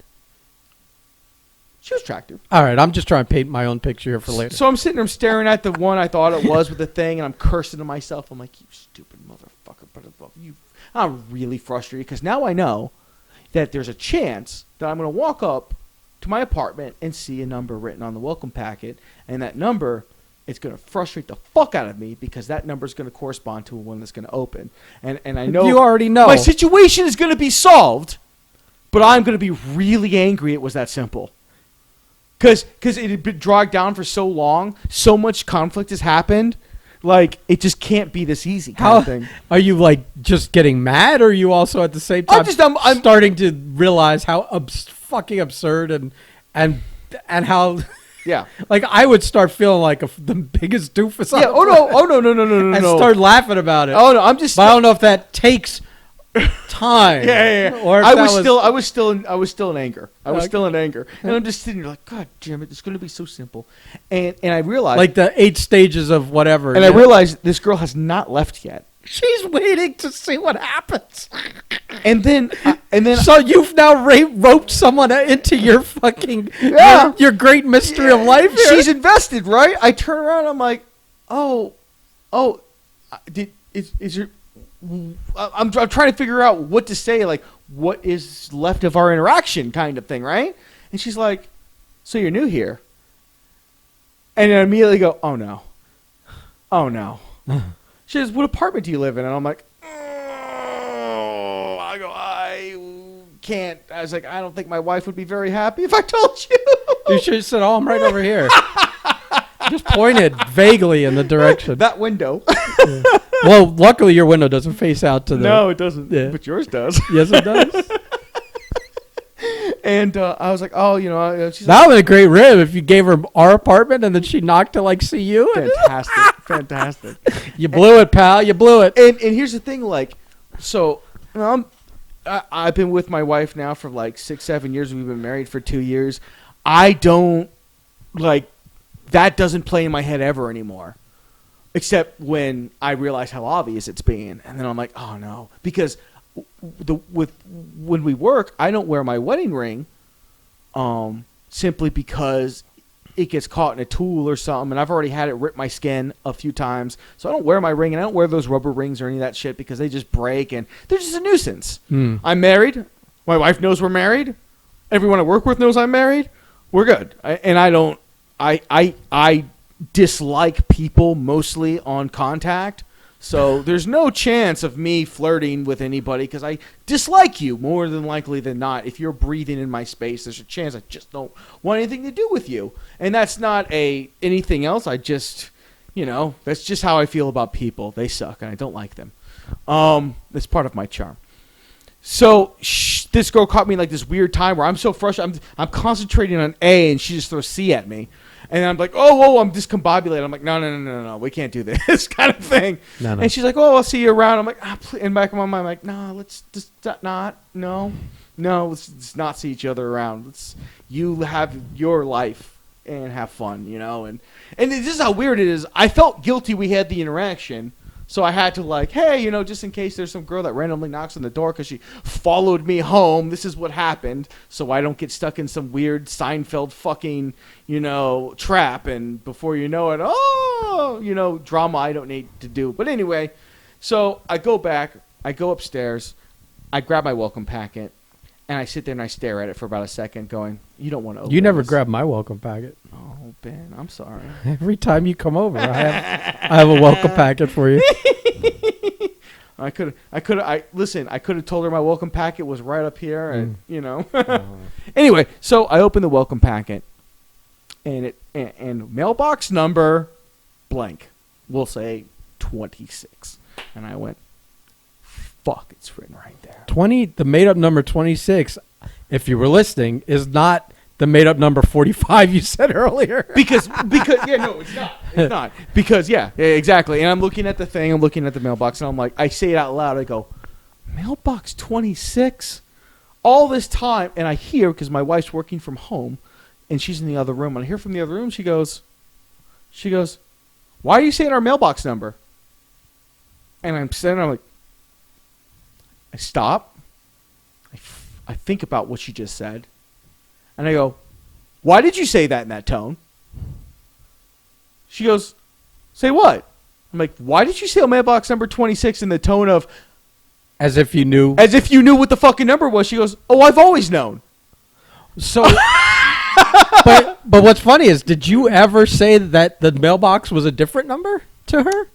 She was attractive. All right, I'm just trying to paint my own picture here for later. So I'm sitting there staring at the one I thought it was with the thing, and I'm cursing to myself. I'm like, you stupid motherfucker. I'm really frustrated because now I know that there's a chance that I'm going to walk up to my apartment and see a number written on the welcome packet, and that number, it's going to frustrate the fuck out of me because that number is going to correspond to one that's going to open. And I know you already know my situation is going to be solved, but I'm going to be really angry it was that simple. Because it had been dragged down for so long, so much conflict has happened, like it just can't be this easy kind of thing. Are you like just getting mad, or are you also at the same time I'm starting to realize how fucking absurd and how yeah, like I would start feeling like the biggest doofus. Yeah. Oh no. And start laughing about it. Oh no, I'm just. But I don't know if that takes time. Yeah. Or I was still in anger. I was still in anger, and I'm just sitting there like, God damn it, it's going to be so simple. And I realized like the 8 stages of whatever. And I realized this girl has not left yet. She's waiting to see what happens. And then so you've now roped someone into your fucking your great mystery of life here. She's invested, right? I turn around, I'm like, is your I'm trying to figure out what to say, like what is left of our interaction kind of thing, right? And she's like, so you're new here? And I immediately go, oh no. She says, what apartment do you live in? And I'm like, I can't. I was like, I don't think my wife would be very happy if I told you. You should have said, oh, I'm right over here. Just pointed vaguely in the direction. That window. Yeah. Well, luckily your window doesn't face out to the... No, it doesn't. Yeah. But yours does. Yes, it does. And I was like, oh, you know. She's that was a great rib if you gave her our apartment and then she knocked to like see you. Fantastic. You blew it, pal. You blew it. And here's the thing, like, so I've been with my wife now for like 6-7 years. We've been married for 2 years. I don't, like, that doesn't play in my head ever anymore. Except when I realize how obvious it's being. And then I'm like, oh no. Because when we work, I don't wear my wedding ring simply because it gets caught in a tool or something, and I've already had it rip my skin a few times, so I don't wear my ring, and I don't wear those rubber rings or any of that shit because they just break, and they're just a nuisance. I'm married. My wife knows we're married. Everyone I work with knows I'm married. We're good. I dislike people mostly on contact, so there's no chance of me flirting with anybody because I dislike you more than likely than not. If you're breathing in my space, there's a chance I just don't want anything to do with you. And that's not anything else. I just, that's just how I feel about people. They suck, and I don't like them. That's part of my charm. So this girl caught me in like this weird time where I'm so frustrated. I'm concentrating on A, and she just throws C at me. And I'm like, oh, I'm discombobulated. I'm like, no, we can't do this kind of thing. No. And she's like, oh, I'll see you around. I'm like, in the back of my mind, I'm like, no, let's just not, no. no, let's not see each other around. You have your life and have fun, and this is how weird it is. I felt guilty we had the interaction, so I had to like, hey, just in case there's some girl that randomly knocks on the door because she followed me home, this is what happened, so I don't get stuck in some weird Seinfeld fucking, trap, and before you know it, drama I don't need to do. But anyway, so I go back, I go upstairs, I grab my welcome packet, and I sit there and I stare at it for about a second going, you don't want to open You never this. grab my welcome packet. Oh, Ben, I'm sorry. Every time you come over, I have a welcome packet for you. I could have told her my welcome packet was right up here, and Anyway, so I opened the welcome packet, and mailbox number blank, we'll say 26, and I went, fuck, it's written right there. The made up number 26, if you were listening, is not the made up number 45 you said earlier. Because it's not. Because exactly. And I'm looking at the thing, I'm looking at the mailbox, and I'm like, I say it out loud, I go, mailbox 26? All this time, and I hear, because my wife's working from home, and she's in the other room, and I hear from the other room, she goes, why are you saying our mailbox number? And I'm sitting there, I'm like, I stop. I think about what she just said. And I go, why did you say that in that tone? She goes, say what? I'm like, why did you say mailbox number 26 in the tone of... As if you knew. As if you knew what the fucking number was. She goes, oh, I've always known. So... but what's funny is, did you ever say that the mailbox was a different number to her?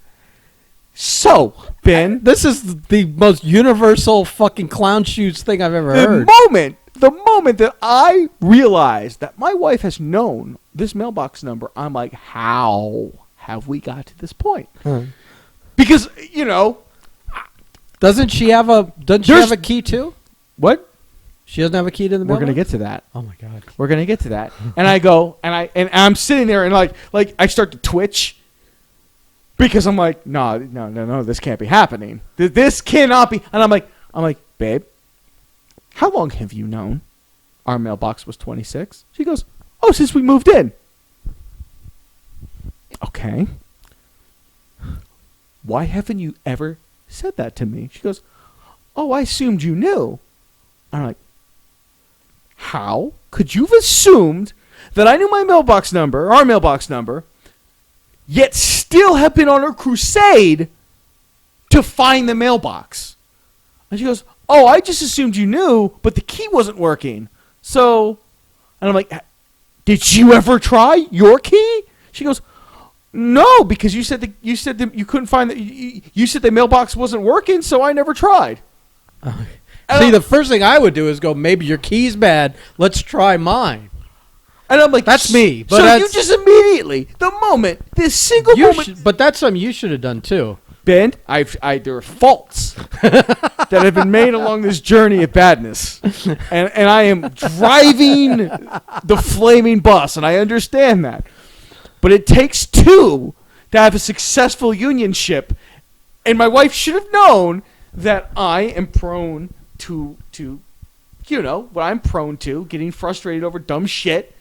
So, Ben, this is the most universal fucking clown shoes thing I've ever heard. The moment that I realized that my wife has known this mailbox number, I'm like, how have we got to this point? Because, doesn't she have a key too? What? She doesn't have a key to the mailbox? We're going to get to that. Oh my God. We're going to get to that. And I go, and I'm sitting there and like I start to twitch. Because I'm like, no, this can't be happening. This cannot be. And I'm like, babe, how long have you known our mailbox was 26? She goes, oh, since we moved in. Okay. Why haven't you ever said that to me? She goes, oh, I assumed you knew. I'm like, how could you have assumed that I knew our mailbox number, yet still have been on a crusade to find the mailbox? And she goes, oh, I just assumed you knew, but the key wasn't working. So, and I'm like, did you ever try your key? She goes, no, because you said that you couldn't find you said the mailbox wasn't working, so I never tried. See, the first thing I would do is go, maybe your key's bad. Let's try mine. And I'm like, that's me. But so you just immediately, moment. But that's something you should have done too. Ben, there are faults that have been made along this journey of badness. And I am driving the flaming bus, and I understand that. But it takes two to have a successful unionship. And my wife should have known that I am prone to what I'm prone to, getting frustrated over dumb shit.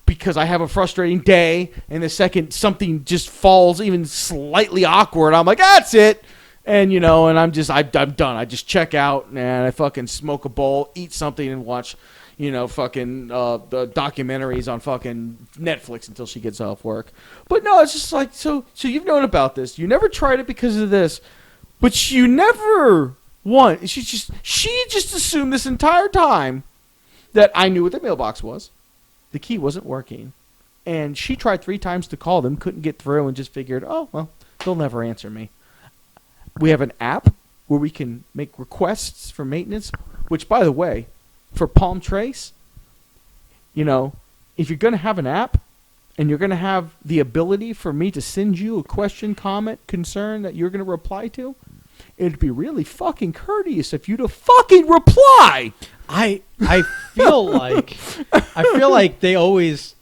Because I have a frustrating day, and the second something just falls even slightly awkward, I'm like, that's it. And, and I'm done. I just check out, and I fucking smoke a bowl, eat something, and watch, fucking the documentaries on fucking Netflix until she gets off work. But no, it's just like, so you've known about this. You never tried it because of this, but you never won. She just assumed this entire time that I knew what the mailbox was. The key wasn't working, and she tried 3 times to call them, couldn't get through, and just figured, oh, well, they'll never answer me. We have an app where we can make requests for maintenance, which, by the way, for Palm Trace, if you're going to have an app and you're going to have the ability for me to send you a question, comment, concern that you're going to reply to, it'd be really fucking courteous of you to fucking reply. I feel like they always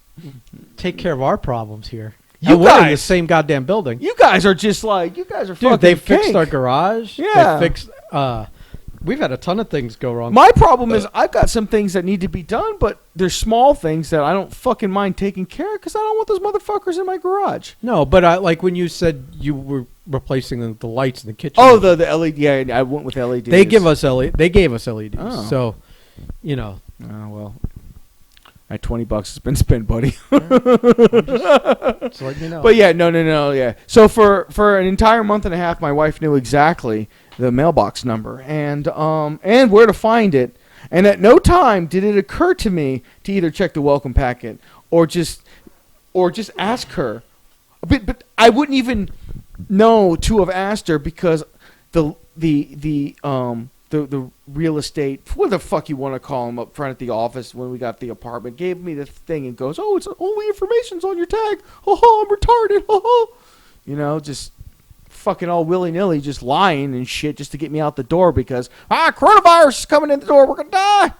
take care of our problems here. We're in the same goddamn building. You guys are just like, you guys are fucking Dude, they fixed cake. our garage. Yeah. They fixed We've had a ton of things go wrong. My problem is I've got some things that need to be done, but there's small things that I don't fucking mind taking care of because I don't want those motherfuckers in my garage. No, but like when you said you were replacing the lights in the kitchen. Oh, the LED. Yeah, I went with LEDs. They gave us LEDs. Oh. So, you know. Oh, well. My $20 has been spent, buddy. Just let me know. But yeah, no, yeah. So for an entire month and a half, my wife knew exactly the mailbox number and where to find it. And at no time did it occur to me to either check the welcome packet or just ask her. But I wouldn't even know to have asked her because the real estate, what the fuck you want to call him, up front at the office when we got the apartment, gave me this thing and goes, "Oh, it's only information's on your tag. Oh, I'm retarded. Oh, you know, just fucking all willy-nilly, just lying and shit just to get me out the door because coronavirus is coming in the door. We're gonna die."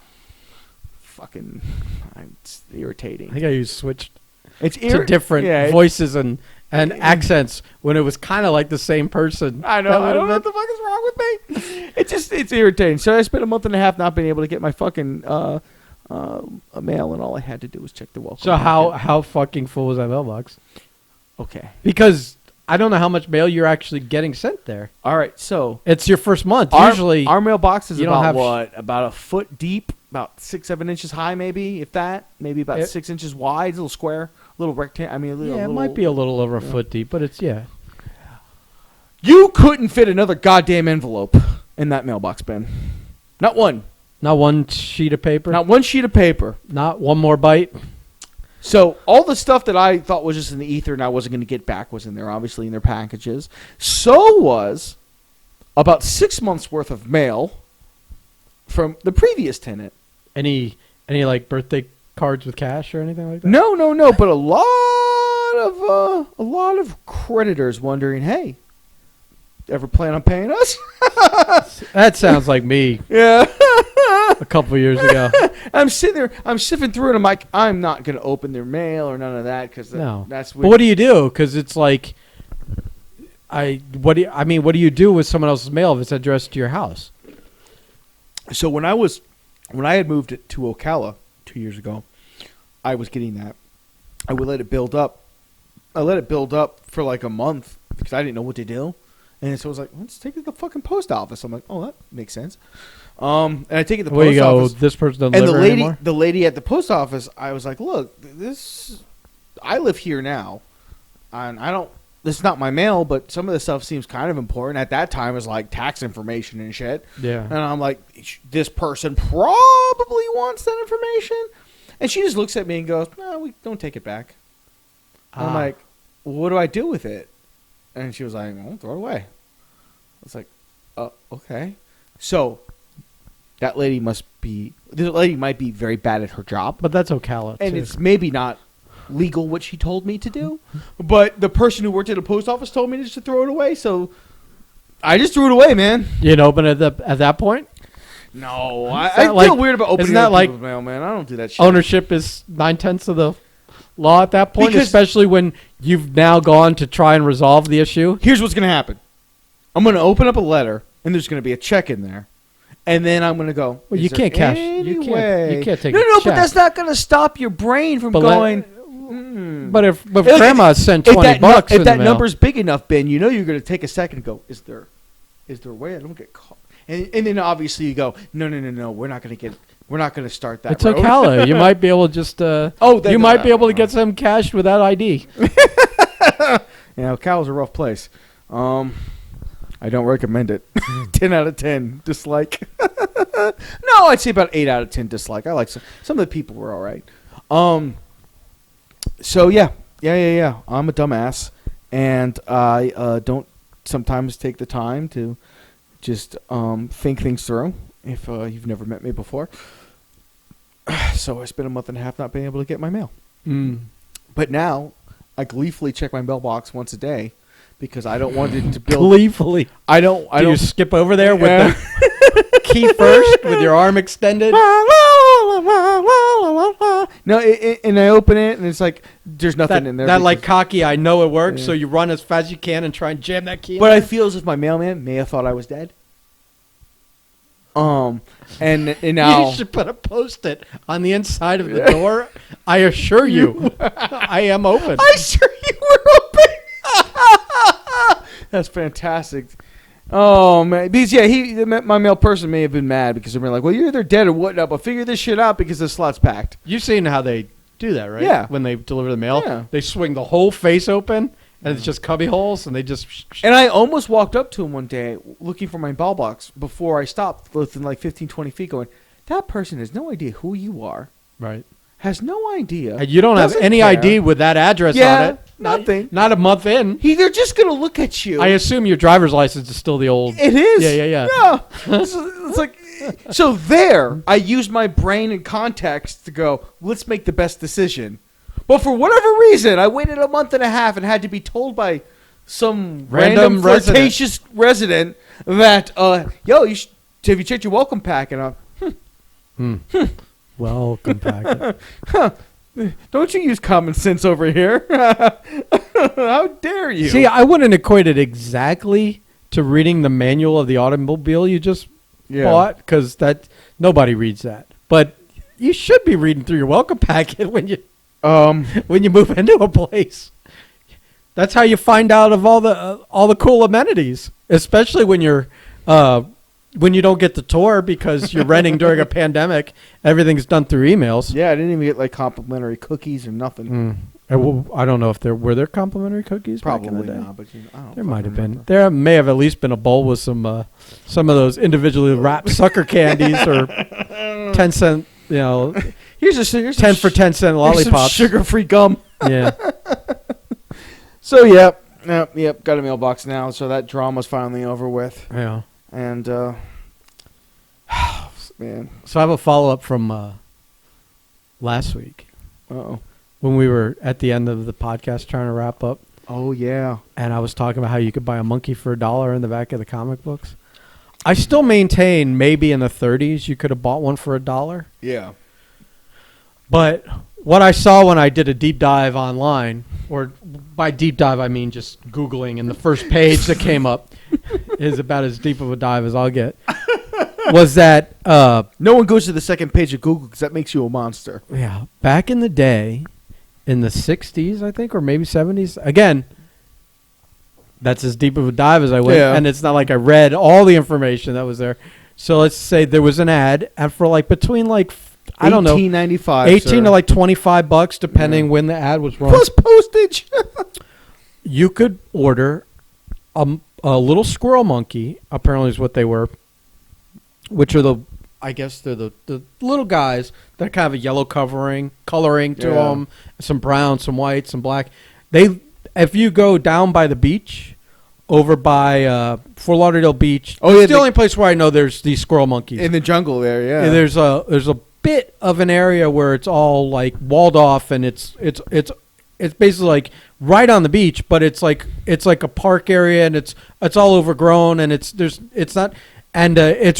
Fucking, it's irritating. I think I switched It's to different voices and accents when it was kind of like the same person. I know. I don't know what the fuck is wrong with me. It's irritating. So I spent a month and a half not being able to get my fucking mail, and all I had to do was check the welcome. So how fucking full was that mailbox? Okay. Because I don't know how much mail you're actually getting sent there. All right. So it's your first month. Usually our mailbox is about what? About a foot deep, about 6-7 inches high, maybe if that. Maybe about 6 inches wide. It's a little square. Little rectangle. I mean, it might be a little over a foot deep, but it's You couldn't fit another goddamn envelope in that mailbox, Ben. Not one. Not one sheet of paper. Not one sheet of paper. Not one more bite. So all the stuff that I thought was just in the ether and I wasn't going to get back was in there, obviously in their packages. So was about 6 months worth of mail from the previous tenant. Any like birthday cards with cash or anything like that? No. But a lot of creditors wondering, hey, ever plan on paying us? That sounds like me. Yeah. A couple years ago. I'm sitting there, I'm sifting through it. I'm like, I'm not going to open their mail or none of that because that's But what do you do? Because it's like, what do you do with someone else's mail if it's addressed to your house? So when I had moved it to Ocala 2 years ago, I was getting that. I would let it build up. I let it build up for like a month because I didn't know what to do. And so I was like, let's take it to the fucking post office. I'm like, oh, that makes sense. And I take it to the post office. This person doesn't live here anymore? The lady at the post office, I was like, look, I live here now. And this is not my mail, but some of this stuff seems kind of important. At that time, it was like tax information and shit. Yeah. And I'm like, this person probably wants that information. And she just looks at me and goes, no, we don't take it back. I'm like, what do I do with it? And she was like, well, throw it away. I was like, okay. So that lady might be very bad at her job. But that's Ocala, and too. It's maybe not legal what she told me to do. But the person who worked at the post office told me just to throw it away. So I just threw it away, man. You didn't open it at that point? No. I feel weird about opening people's mail, man. I don't do that shit. Ownership is 9/10 of the law at that point, especially when you've now gone to try and resolve the issue. Here's what's going to happen. I'm going to open up a letter, and there's going to be a check in there. And then I'm going to go, well, you can't cash. You can't take a check. But that's not going to stop your brain from going. But if grandma sent $20 if that number's big enough, Ben, you know you're going to take a second and go, is there a way I don't get caught? And then obviously you go, no, we're not going to start that. It's Ocala. You might be able to just. You might be able to get some cash without ID. Yeah, Ocala's a rough place. I don't recommend it. 10 out of 10 dislike. No, I'd say about 8 out of 10 dislike. I like some of the people were all right. So yeah. I'm a dumbass, and I don't sometimes take the time to just think things through. If you've never met me before, so I spent a month and a half not being able to get my mail. But now I gleefully check my mailbox once a day because I don't want it to build. Gleefully, I don't. Do you skip over there with the key first with your arm extended? No, and I open it and it's like there's nothing in there. That like cocky, I know it works, so you run as fast as you can and try and jam that key. But I feel as if my mailman may have thought I was dead. And now You should put a Post-it on the inside of the door. I assure you, I am open. I sure you were open. That's fantastic. Oh man, because my male person may have been mad because they've been like, well, you're either dead or whatnot, but figure this shit out because the slot's packed. You've seen how they do that, right? Yeah. When they deliver the mail, Yeah. they swing the whole face open, and it's just cubby holes, and they just. And I almost walked up to him one day looking for my mailbox before I stopped within like 15, 20 feet going, that person has no idea who you are. Right. Has no idea. And you don't have Doesn't any care. ID with that address Yeah, on it. nothing. Not a month in. They're just going to look at you. I assume your driver's license is still the old. It is. Yeah. Yeah. It's like, so there, I used my brain and context to go, let's make the best decision. But for whatever reason, I waited a month and a half and had to be told by some random flirtatious resident that, yo, have you checked your welcome pack? And I'm, Welcome back. don't you use common sense over here? How dare you? See, I wouldn't equate it exactly to reading the manual of the automobile you just bought, because nobody reads that. But you should be reading through your welcome packet when you move into a place. That's how you find out of all the cool amenities, especially when you're when you don't get the tour because you're renting during a pandemic. Everything's done through emails. Yeah, I didn't even get like complimentary cookies or nothing. I don't know if were there complimentary cookies. Probably back in the day? not, but I don't There might have remember. been. There may have at least been a bowl with some of those individually wrapped sucker candies or 10-cent. Here's 10 for 10-cent lollipops. Sugar-free gum. Yeah. So yep, got a mailbox now. So that drama's finally over with. Yeah. And man, So I have a follow-up from last week when we were at the end of the podcast trying to wrap up. Oh yeah. And I was talking about how you could buy a monkey for $1 in the back of the comic books. I still maintain maybe in the 30s you could have bought one for $1. Yeah. But what I saw when I did a deep dive online, or by deep dive I mean just Googling, and the first page that came up is about as deep of a dive as I'll get, was that no one goes to the second page of Google because that makes you a monster. yeah, back in the day, in the 60s, I think, or maybe 70s, again, that's as deep of a dive as I went, and it's not like I read all the information that was there. So let's say there was an ad, and for like between like, I don't know, $18.95, 18 to like $25, depending when the ad was run. Plus postage. You could order a little squirrel monkey, apparently is what they were, which are I guess they're the little guys that kind of a yellow coloring to them, some brown, some white, some black. If you go down by the beach, over by Fort Lauderdale Beach, it's the only place where I know there's these squirrel monkeys. In the jungle there, yeah. There's a bit of an area where it's all like walled off, and it's basically like right on the beach, but it's like a park area, and it's all overgrown, and it's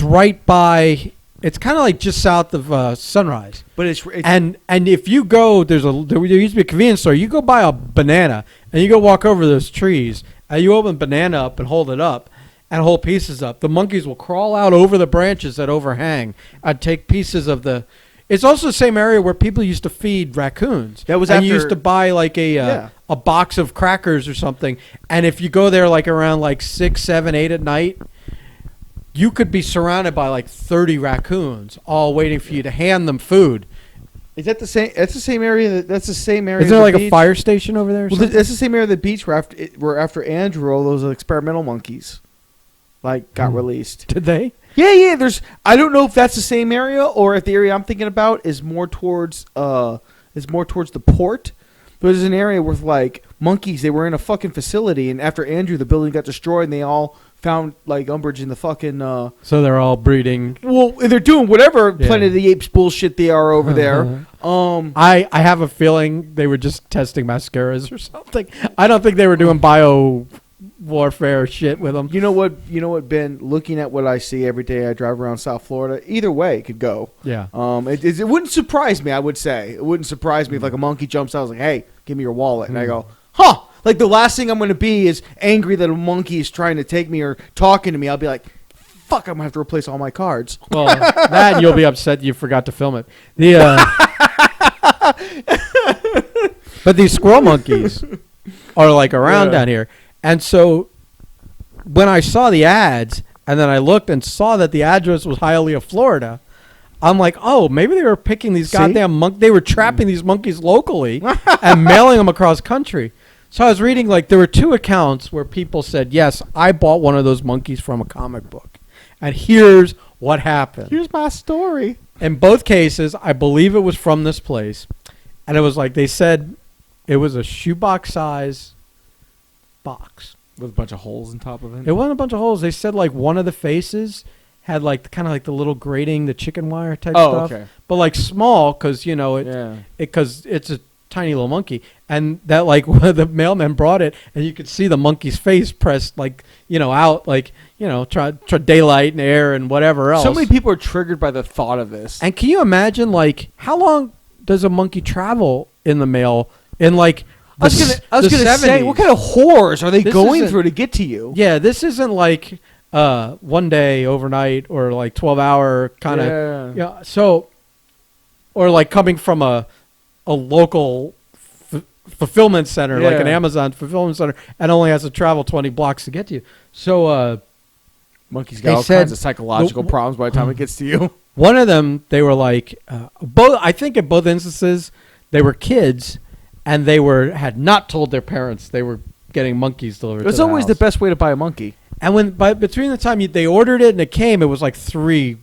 right by. It's kind of like just south of Sunrise. But it's and if you go, there used to be a convenience store. You go buy a banana, and you go walk over those trees, and you open the banana up and hold it up, and hold pieces up. The monkeys will crawl out over the branches that overhang and take pieces of the. It's also the same area where people used to feed raccoons. That was and after, you used to buy like a box of crackers or something. And if you go there like around like 6, 7, 8 at night, you could be surrounded by like 30 raccoons all waiting for you to hand them food. Is that the same? That's the same area. That's the same area. Is there like a fire station over there? Or something? That's the same area of the beach where after Andrew, all those experimental monkeys, got released. Did they? Yeah. I don't know if that's the same area or if the area I'm thinking about is more towards the port. But there's an area with like monkeys. They were in a fucking facility, and after Andrew, the building got destroyed, and they all found like umbrage in the fucking. So they're all breeding. Well, they're doing whatever Planet of the Apes bullshit they are over there. I have a feeling they were just testing mascaras or something. I don't think they were doing bio warfare shit with them. You know what, Ben? Looking at what I see every day, I drive around South Florida. Either way, it could go. Yeah. It wouldn't surprise me. I would say it wouldn't surprise me if like a monkey jumps out. I was like, "Hey, give me your wallet," and I go, "Huh." Like the last thing I'm going to be is angry that a monkey is trying to take me or talking to me. I'll be like, fuck, I'm going to have to replace all my cards. Well, that and you'll be upset you forgot to film it. But these squirrel monkeys are like around down here. And so when I saw the ads and then I looked and saw that the address was Hialeah, Florida, I'm like, oh, maybe they were picking these goddamn monkeys. They were trapping these monkeys locally and mailing them across country. So I was reading, like, there were 2 accounts where people said, yes, I bought one of those monkeys from a comic book. And here's what happened. Here's my story. In both cases, I believe it was from this place. And it was like they said it was a shoebox size box. With a bunch of holes on top of it? It wasn't a bunch of holes. They said, like, one of the faces had, like, kind of like the little grating, the chicken wire type stuff. Okay. But, like, small because, you know, because it's a tiny little monkey. And that, like, one of the mailmen brought it, and you could see the monkey's face pressed, like, you know, out, like, you know, try daylight and air and whatever else. So many people are triggered by the thought of this. And can you imagine, like, how long does a monkey travel in the mail in, like, I was gonna say, what kind of horrors are they going through to get to you? Yeah, this isn't like 1 day overnight or like 12-hour kind of. Yeah. So, or like coming from a local fulfillment center, like an Amazon fulfillment center, and only has to travel 20 blocks to get to you. So, monkeys got all kinds of psychological problems by the time it gets to you. One of them, they were like, both. I think in both instances, they were kids. And they had not told their parents they were getting monkeys delivered. It's always the best way to buy a monkey. And between the time they ordered it and it came, it was like 3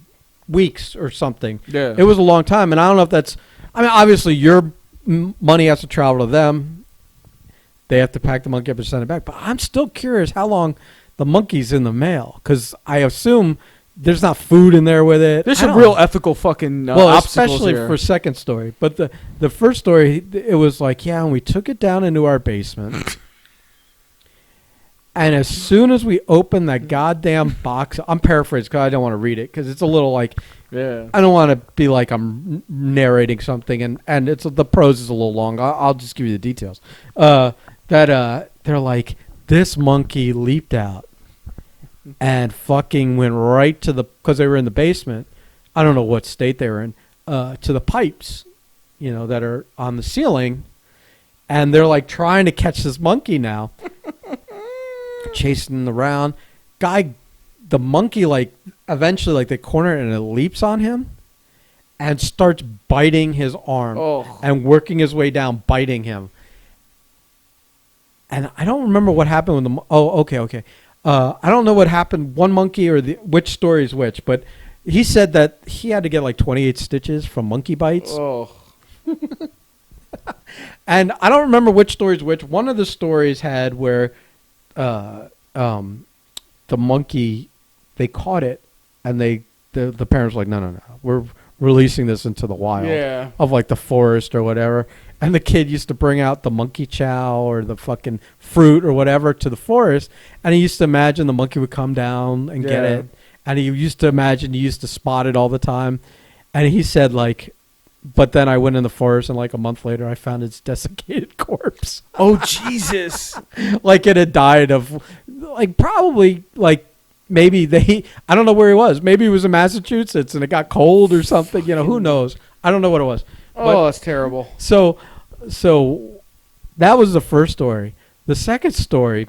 weeks or something. Yeah, it was a long time. And I don't know if that's. I mean, obviously your money has to travel to them. They have to pack the monkey up and send it back. But I'm still curious how long the monkey's in the mail, because I assume there's not food in there with it. There's some real ethical fucking especially here. For second story. But the first story, it was like, yeah, and we took it down into our basement. And as soon as we opened that goddamn box, I'm paraphrasing because I don't want to read it because it's a little like, I don't want to be like I'm narrating something, and it's the prose is a little long. I'll just give you the details. They're like, this monkey leaped out and fucking went right to because they were in the basement. I don't know what state they were in, to the pipes, you know, that are on the ceiling. And they're like trying to catch this monkey now, chasing around. The monkey, like, eventually, like, they corner it and it leaps on him and starts biting his arm and working his way down, biting him. And I don't remember what happened with okay. I don't know what happened, one monkey or which story is which, but he said that he had to get like 28 stitches from monkey bites. And I don't remember which story is which. One of the stories had where the monkey, they caught it and the parents were like, no, we're releasing this into the wild of like the forest or whatever. And the kid used to bring out the monkey chow or the fucking fruit or whatever to the forest. And he used to imagine the monkey would come down and get it. And he used to imagine he used to spot it all the time. And he said, like, but then I went in the forest and like a month later I found its desiccated corpse. Oh, Jesus. Like it had died of, like, probably, like, maybe I don't know where he was. Maybe he was in Massachusetts and it got cold or something. You know, who knows? I don't know what it was. But, that's terrible. So that was the first story. The second story,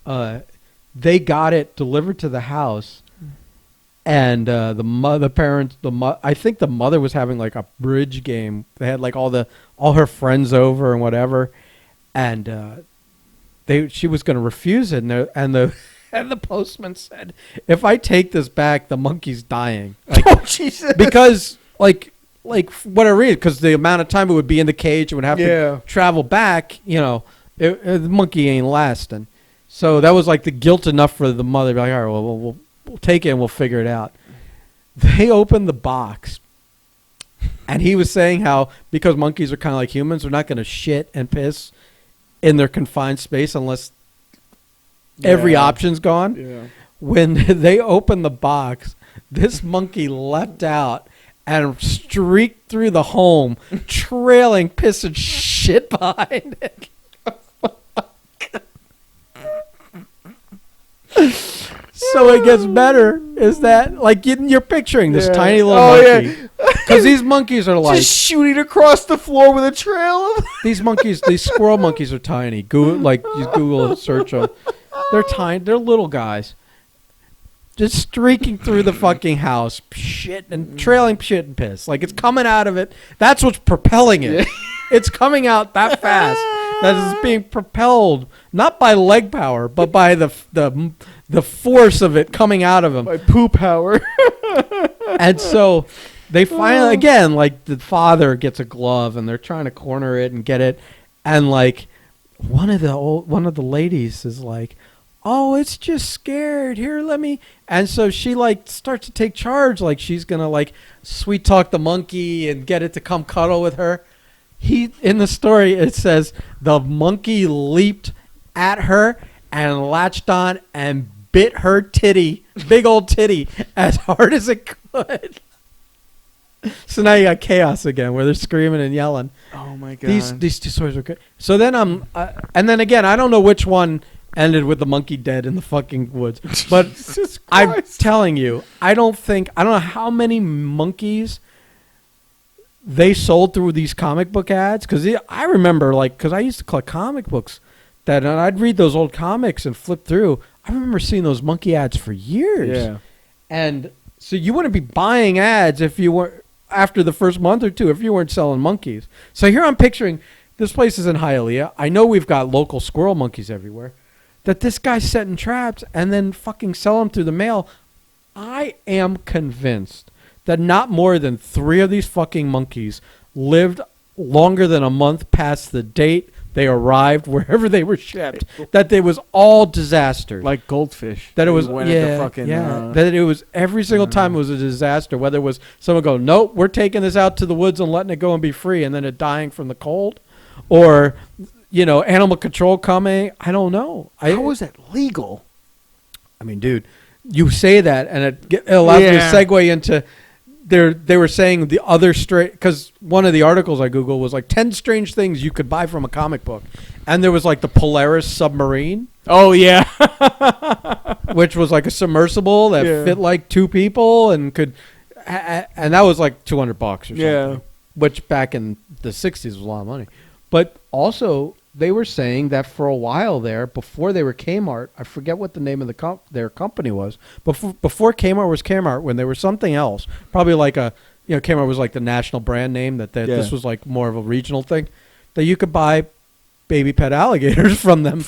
they got it delivered to the house, and I think the mother was having like a bridge game. They had like all her friends over and whatever, and she was going to refuse it, and the postman said, "If I take this back, the monkey's dying." Like, oh, Jesus! Because like whatever reason, because the amount of time it would be in the cage and would have to travel back, you know, the monkey ain't lasting. So that was like the guilt enough for the mother to be like, all right, well, we'll take it and we'll figure it out. They opened the box, and he was saying how because monkeys are kind of like humans, they're not going to shit and piss in their confined space unless every option's gone. Yeah. When they opened the box, this monkey leapt out and streaked through the home, trailing piss and shit behind it. So it gets better. Is that like you're picturing this Yeah. tiny little Oh, monkey? yeah. Because these monkeys are like Just shooting across the floor with a trail of... these monkeys. These squirrel monkeys are tiny. You Google search them. They're tiny. They're little guys. Just streaking through the fucking house, shit and trailing shit and piss. Like it's coming out of it. That's what's propelling it. Yeah. It's coming out that fast. That is being propelled not by leg power, but by the force of it coming out of him. My poo power. And so they finally, again, like the father gets a glove and they're trying to corner it and get it, and like one of the ladies is like, "Oh, it's just scared. Here, let me." And so she like starts to take charge, like she's gonna like sweet talk the monkey and get it to come cuddle with her. In the story it says the monkey leaped at her and latched on and bit her titty, big old titty, as hard as it could. So now you got chaos again, where they're screaming and yelling. Oh my god. These two stories are good. So then and then again, I don't know which one ended with the monkey dead in the fucking woods, but Jesus I'm Christ. telling you, I don't know how many monkeys they sold through these comic book ads. Because I remember, like, because I used to collect comic books, and I'd read those old comics and flip through. I remember seeing those monkey ads for years. Yeah. And so you wouldn't be buying ads if you weren't, after the first month or two, if you weren't selling monkeys. So here I'm picturing, this place is in Hialeah. I know we've got local squirrel monkeys everywhere. That this guy's setting traps and then fucking sell them through the mail. I am convinced that not more than 3 of these fucking monkeys lived longer than a month past the date they arrived wherever they were shipped. That they was all disasters. Like goldfish. That it was, Went into fucking, that it was every single time it was a disaster. Whether it was someone go, nope, we're taking this out to the woods and letting it go and be free, and then it dying from the cold, or animal control coming. I don't know. How was that legal? I mean, dude, you say that, and it allows me to segue into. They were saying the other because one of the articles I Googled was like 10 strange things you could buy from a comic book, and there was like the Polaris submarine. Oh yeah. Which was like a submersible that fit like 2 people and could, and that was like $200 or something. Yeah. Which back in the 60s was a lot of money. But also they were saying that for a while there, before they were Kmart, I forget what the name of their company was. Before Kmart was Kmart, when they were something else, probably like Kmart was like the national brand name. This was like more of a regional thing. That you could buy baby pet alligators from them,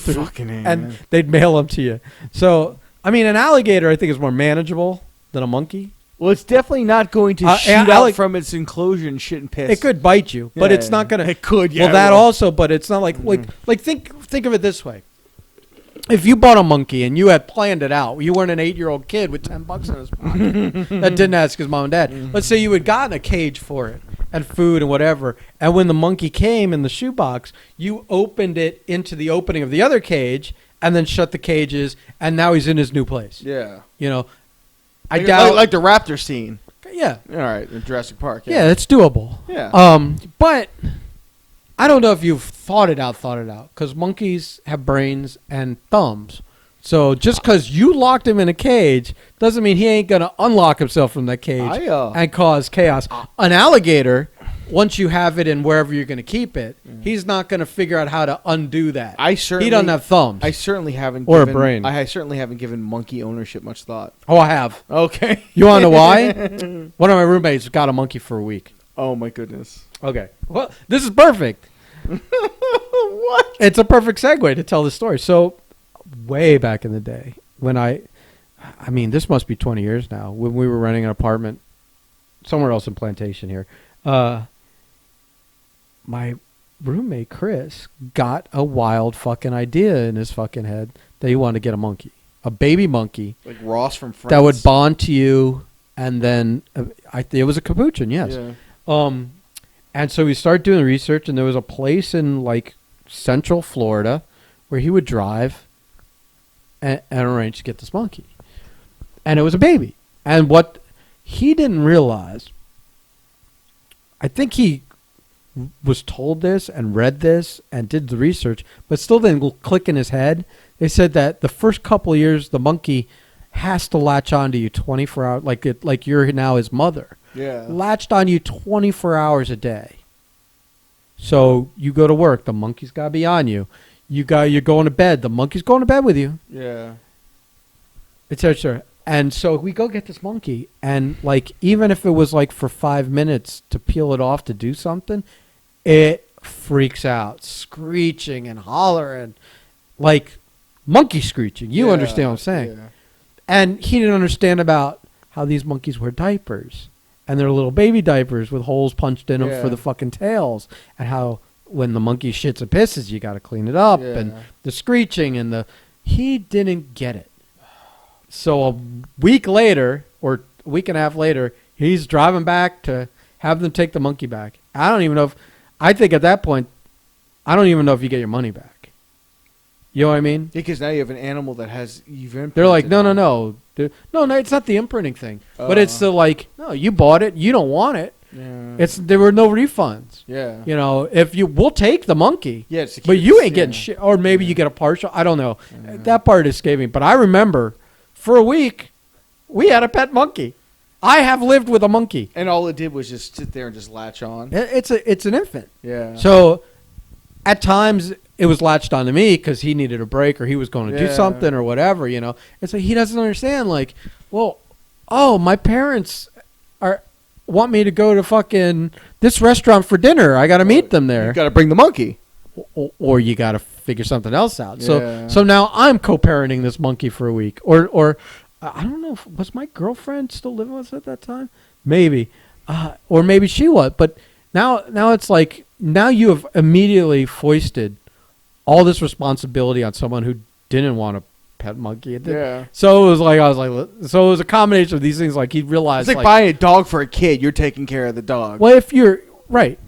and they'd mail them to you. So I mean, an alligator I think is more manageable than a monkey. Well, it's definitely not going to shoot out from its enclosure and shit and piss. It could bite you, but it's not gonna. It could, yeah. Well, that also, but it's not like think of it this way: if you bought a monkey and you had planned it out, you weren't an 8-year-old kid with $10 in his pocket that didn't ask his mom and dad. Let's say you had gotten a cage for it and food and whatever, and when the monkey came in the shoebox, you opened it into the opening of the other cage and then shut the cages, and now he's in his new place. Yeah. I doubt like the raptor scene. Yeah. All right, in Jurassic Park. Yeah, it's doable. Yeah. But I don't know if you've thought it out, because monkeys have brains and thumbs. So just because you locked him in a cage doesn't mean he ain't going to unlock himself from that cage and cause chaos. An alligator, once you have it in wherever you're going to keep it, he's not going to figure out how to undo that. He doesn't have thumbs. I certainly haven't. Or a brain. I certainly haven't given monkey ownership much thought. Oh, I have. Okay. You want to know why? One of my roommates got a monkey for a week. Oh, my goodness. Okay. Well, this is perfect. What? It's a perfect segue to tell the story. So, way back in the day, when I mean, this must be 20 years now, when we were renting an apartment somewhere else in Plantation here, my roommate, Chris, got a wild fucking idea in his fucking head that he wanted to get a monkey. A baby monkey. Like Ross from Friends. That would bond to you, and then it was a capuchin, yes. Yeah. And so we started doing research, and there was a place in like Central Florida where he would drive and arrange to get this monkey. And it was a baby. And what he didn't realize, I think he was told this and read this and did the research, but still didn't click in his head. They said that the first couple of years, the monkey has to latch onto you 24 hours, like you're now his mother. Yeah. Latched on you 24 hours a day. So you go to work, the monkey's got to be on you. You're going to bed, the monkey's going to bed with you. Yeah. Etc. And so we go get this monkey, and like even if it was like for 5 minutes to peel it off to do something, it freaks out, screeching and hollering, like monkey screeching. You understand what I'm saying? Yeah. And he didn't understand about how these monkeys wear diapers, and they're little baby diapers with holes punched in them for the fucking tails, and how when the monkey shits and pisses, you got to clean it up, and the screeching and he didn't get it. So a week later, or a week and a half later, he's driving back to have them take the monkey back. I think at that point, I don't even know if you get your money back. You know what I mean? Because now you have an animal that has even. They're like, no. No, it's not the imprinting thing. But it's the like, no, you bought it, you don't want it. Yeah. There were no refunds. Yeah. You know, we'll take the monkey. Yeah, but you ain't getting shit. Or maybe you get a partial. I don't know. Yeah. That part escaped me. But I remember for a week, we had a pet monkey. I have lived with a monkey. And all it did was just sit there and just latch on. It's an infant. Yeah. So at times it was latched onto me because he needed a break or he was going to do something or whatever, you know. And so he doesn't understand, like, well, my parents want me to go to fucking this restaurant for dinner. I got to meet them there. You got to bring the monkey. Or you got to figure something else out. So now I'm co-parenting this monkey for a week. Or I don't know, was my girlfriend still living with us at that time? Maybe. Or maybe she was. But now it's like, now you have immediately foisted all this responsibility on someone who didn't want a pet monkey. Yeah. So it was a combination of these things. Like he realized, it's like buying a dog for a kid. You're taking care of the dog. Well, if you're right,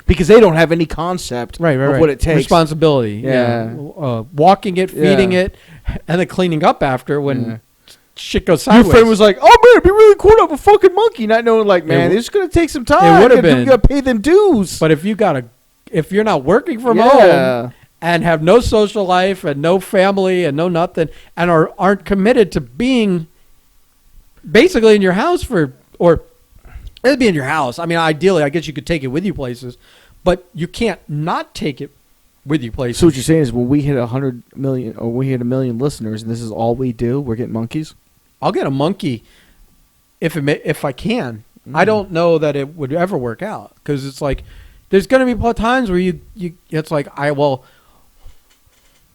because they don't have any concept of what it takes. Responsibility. Yeah. Walking it, feeding it, and then cleaning up after when shit goes sideways. Your friend was like, "Oh man, it'd be really cool to have a fucking monkey," not knowing, like, man, it's gonna take some time. It would have been. You gotta pay them dues. But if you're not working from home and have no social life and no family and no nothing, and aren't committed to being basically in your house or it'd be in your house. I mean, ideally, I guess you could take it with you places, but you can't not take it with you places. So what you're saying is, when we hit 100 million or we hit 1 million listeners, and this is all we do, we're getting monkeys. I'll get a monkey if I can. I don't know that it would ever work out because it's like there's going to be times where you it's like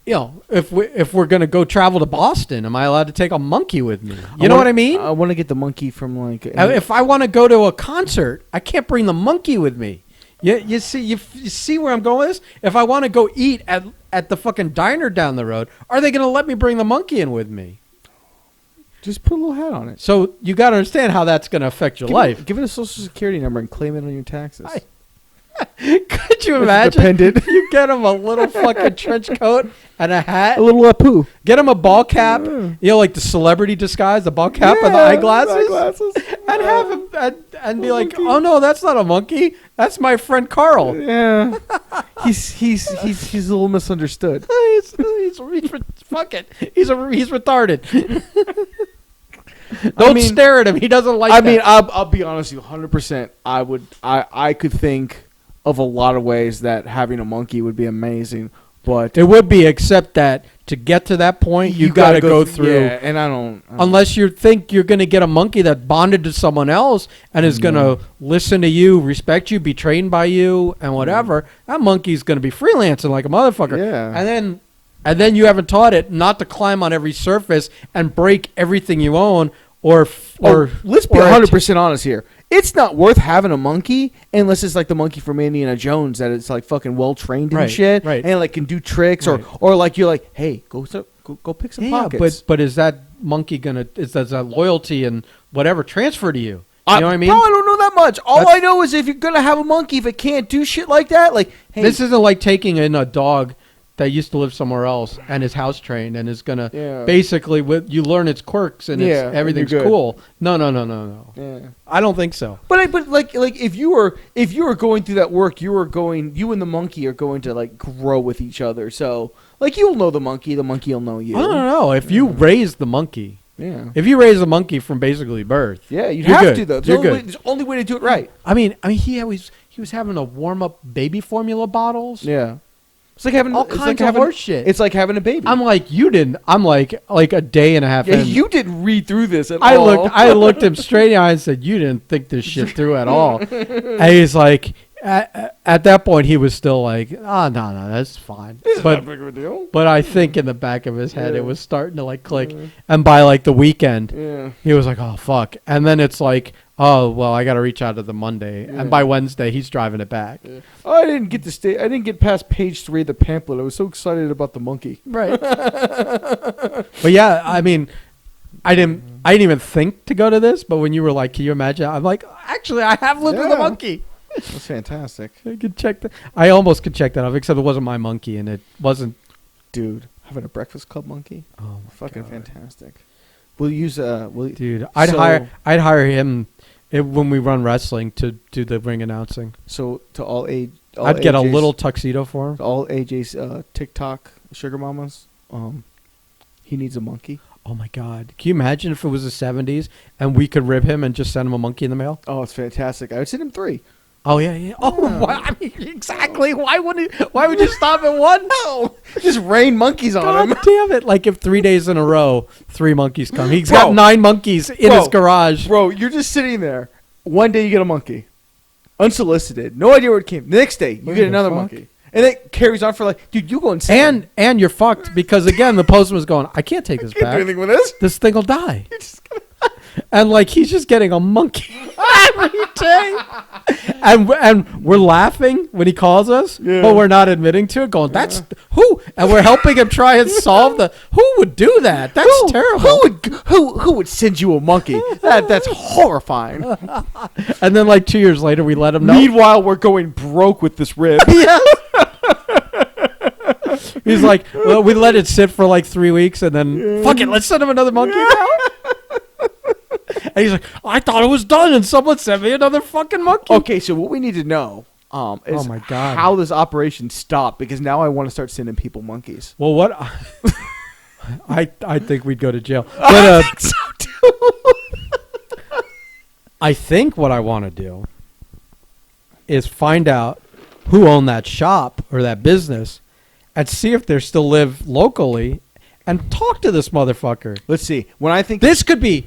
if we're going to go travel to Boston, am I allowed to take a monkey with me? You know what I mean? I want to get the monkey from like. If I want to go to a concert, I can't bring the monkey with me. You see where I'm going with this? If I want to go eat at the fucking diner down the road, are they going to let me bring the monkey in with me? Just put a little hat on it. So you got to understand how that's going to affect your life. Give it a social security number and claim it on your taxes. Could you imagine? You get him a little fucking trench coat and a hat. A little poo. Get him a ball cap. You know, like the celebrity disguise, the ball cap and the eyeglasses. And have him and be like, "Oh no, that's not a monkey. That's my friend Carl." Yeah. he's a little misunderstood. He's fuck it. He's retarded. Don't stare at him. He doesn't like that. I mean, I'll be honest with you, 100%. I could think of a lot of ways that having a monkey would be amazing, but it would be, except that to get to that point, you got to go through. Yeah, and I don't. Unless you think you're going to get a monkey that bonded to someone else and is going to listen to you, respect you, be trained by you, and whatever. That monkey's going to be freelancing like a motherfucker. Yeah. And then you haven't taught it not to climb on every surface and break everything you own, or let's be 100% honest here. It's not worth having a monkey unless it's like the monkey from Indiana Jones, that it's like fucking well trained and shit, and like can do tricks, or like you're like, hey, go pick some pockets. But is that monkey does that loyalty and whatever transfer to you? You know what I mean? No, I don't know that much. All I know is if you're gonna have a monkey, if it can't do shit like that, like, hey, this isn't like taking in a dog that used to live somewhere else and is house trained and is gonna basically you learn its quirks and everything's cool. No. Yeah. I don't think so. But like if you were going through that work, you and the monkey are going to like grow with each other. So like you'll know the monkey will know you. I don't know. If you raise the monkey, Yeah. If you raise a monkey from basically birth, Yeah, you'd you're have good. to though. It's You're the only way to do it right. I mean, he was having to warm up baby formula bottles. Yeah. It's like having All it's kinds like of having, horse shit. It's like having a baby. I'm like, you didn't. I'm like a day and a half yeah, in. you didn't read through this at I all. looked him straight in the eye and said, "You didn't think this shit through at all." And he's like, at that point, he was still like, "Oh, no, that's fine." This is not big of a deal. But I think in the back of his head, Yeah. it was starting to like click. And by like the weekend, Yeah. he was like, "Oh fuck!" And then it's like, "Oh well, I got to reach out to the Monday." Yeah. And by Wednesday, he's driving it back. Yeah. Oh, I didn't get to stay. I didn't get past page 3 of the pamphlet. I was so excited about the monkey. Right. But yeah, I mean, I didn't even think to go to this. But when you were like, "Can you imagine?" I'm like, actually, I have lived with a Yeah. monkey. That's fantastic, I could check that. I almost could check that off, except it wasn't my monkey, and it wasn't. dude. Having a Breakfast Club monkey, Oh, my fucking God. fantastic. We'll use Dude, I'd So- hire him when we run wrestling to do the ring announcing. So to all I'd get a AJ's little tuxedo for him. to all AJ's TikTok sugar mamas. He needs a monkey. Oh my God! Can you imagine if it was the '70s and we could rib him and just send him a monkey in the mail? Oh, it's fantastic. I would send him 3. Oh yeah. Oh, Yeah. I mean, exactly. Why would you stop at one? No, just rain monkeys on God him. damn it! Like if 3 days in a row, 3 monkeys come. He's Bro. got 9 monkeys in his garage. Bro, you're just sitting there. One day you get a monkey, unsolicited, no idea where it came. The next day you What get the another fuck? monkey, and it carries on for like, dude, you go insane. And you're fucked because again the postman was going, I can't take this can't do back. anything with this. This thing will die. You're just And like he's just getting a monkey every day. And we're laughing when he calls us, Yeah. but we're not admitting to it. Going, that's who, and we're helping him try and solve the. Who would do that? That's terrible. Who would send you a monkey? That's horrifying. And then like 2 years later, we let him know. Meanwhile, we're going broke with this rib. Yes. He's like, well, we let it sit for like 3 weeks, and then fuck it, let's send him another monkey now. And he's like, I thought it was done, and someone sent me another fucking monkey. Okay, so what we need to know is Oh my God. how this operation stopped, because now I want to start sending people monkeys. Well, what? I think we'd go to jail. But I think so too. I think what I want to do is find out who owned that shop or that business, and see if they still live locally, and talk to this motherfucker. Let's see. When I think This could be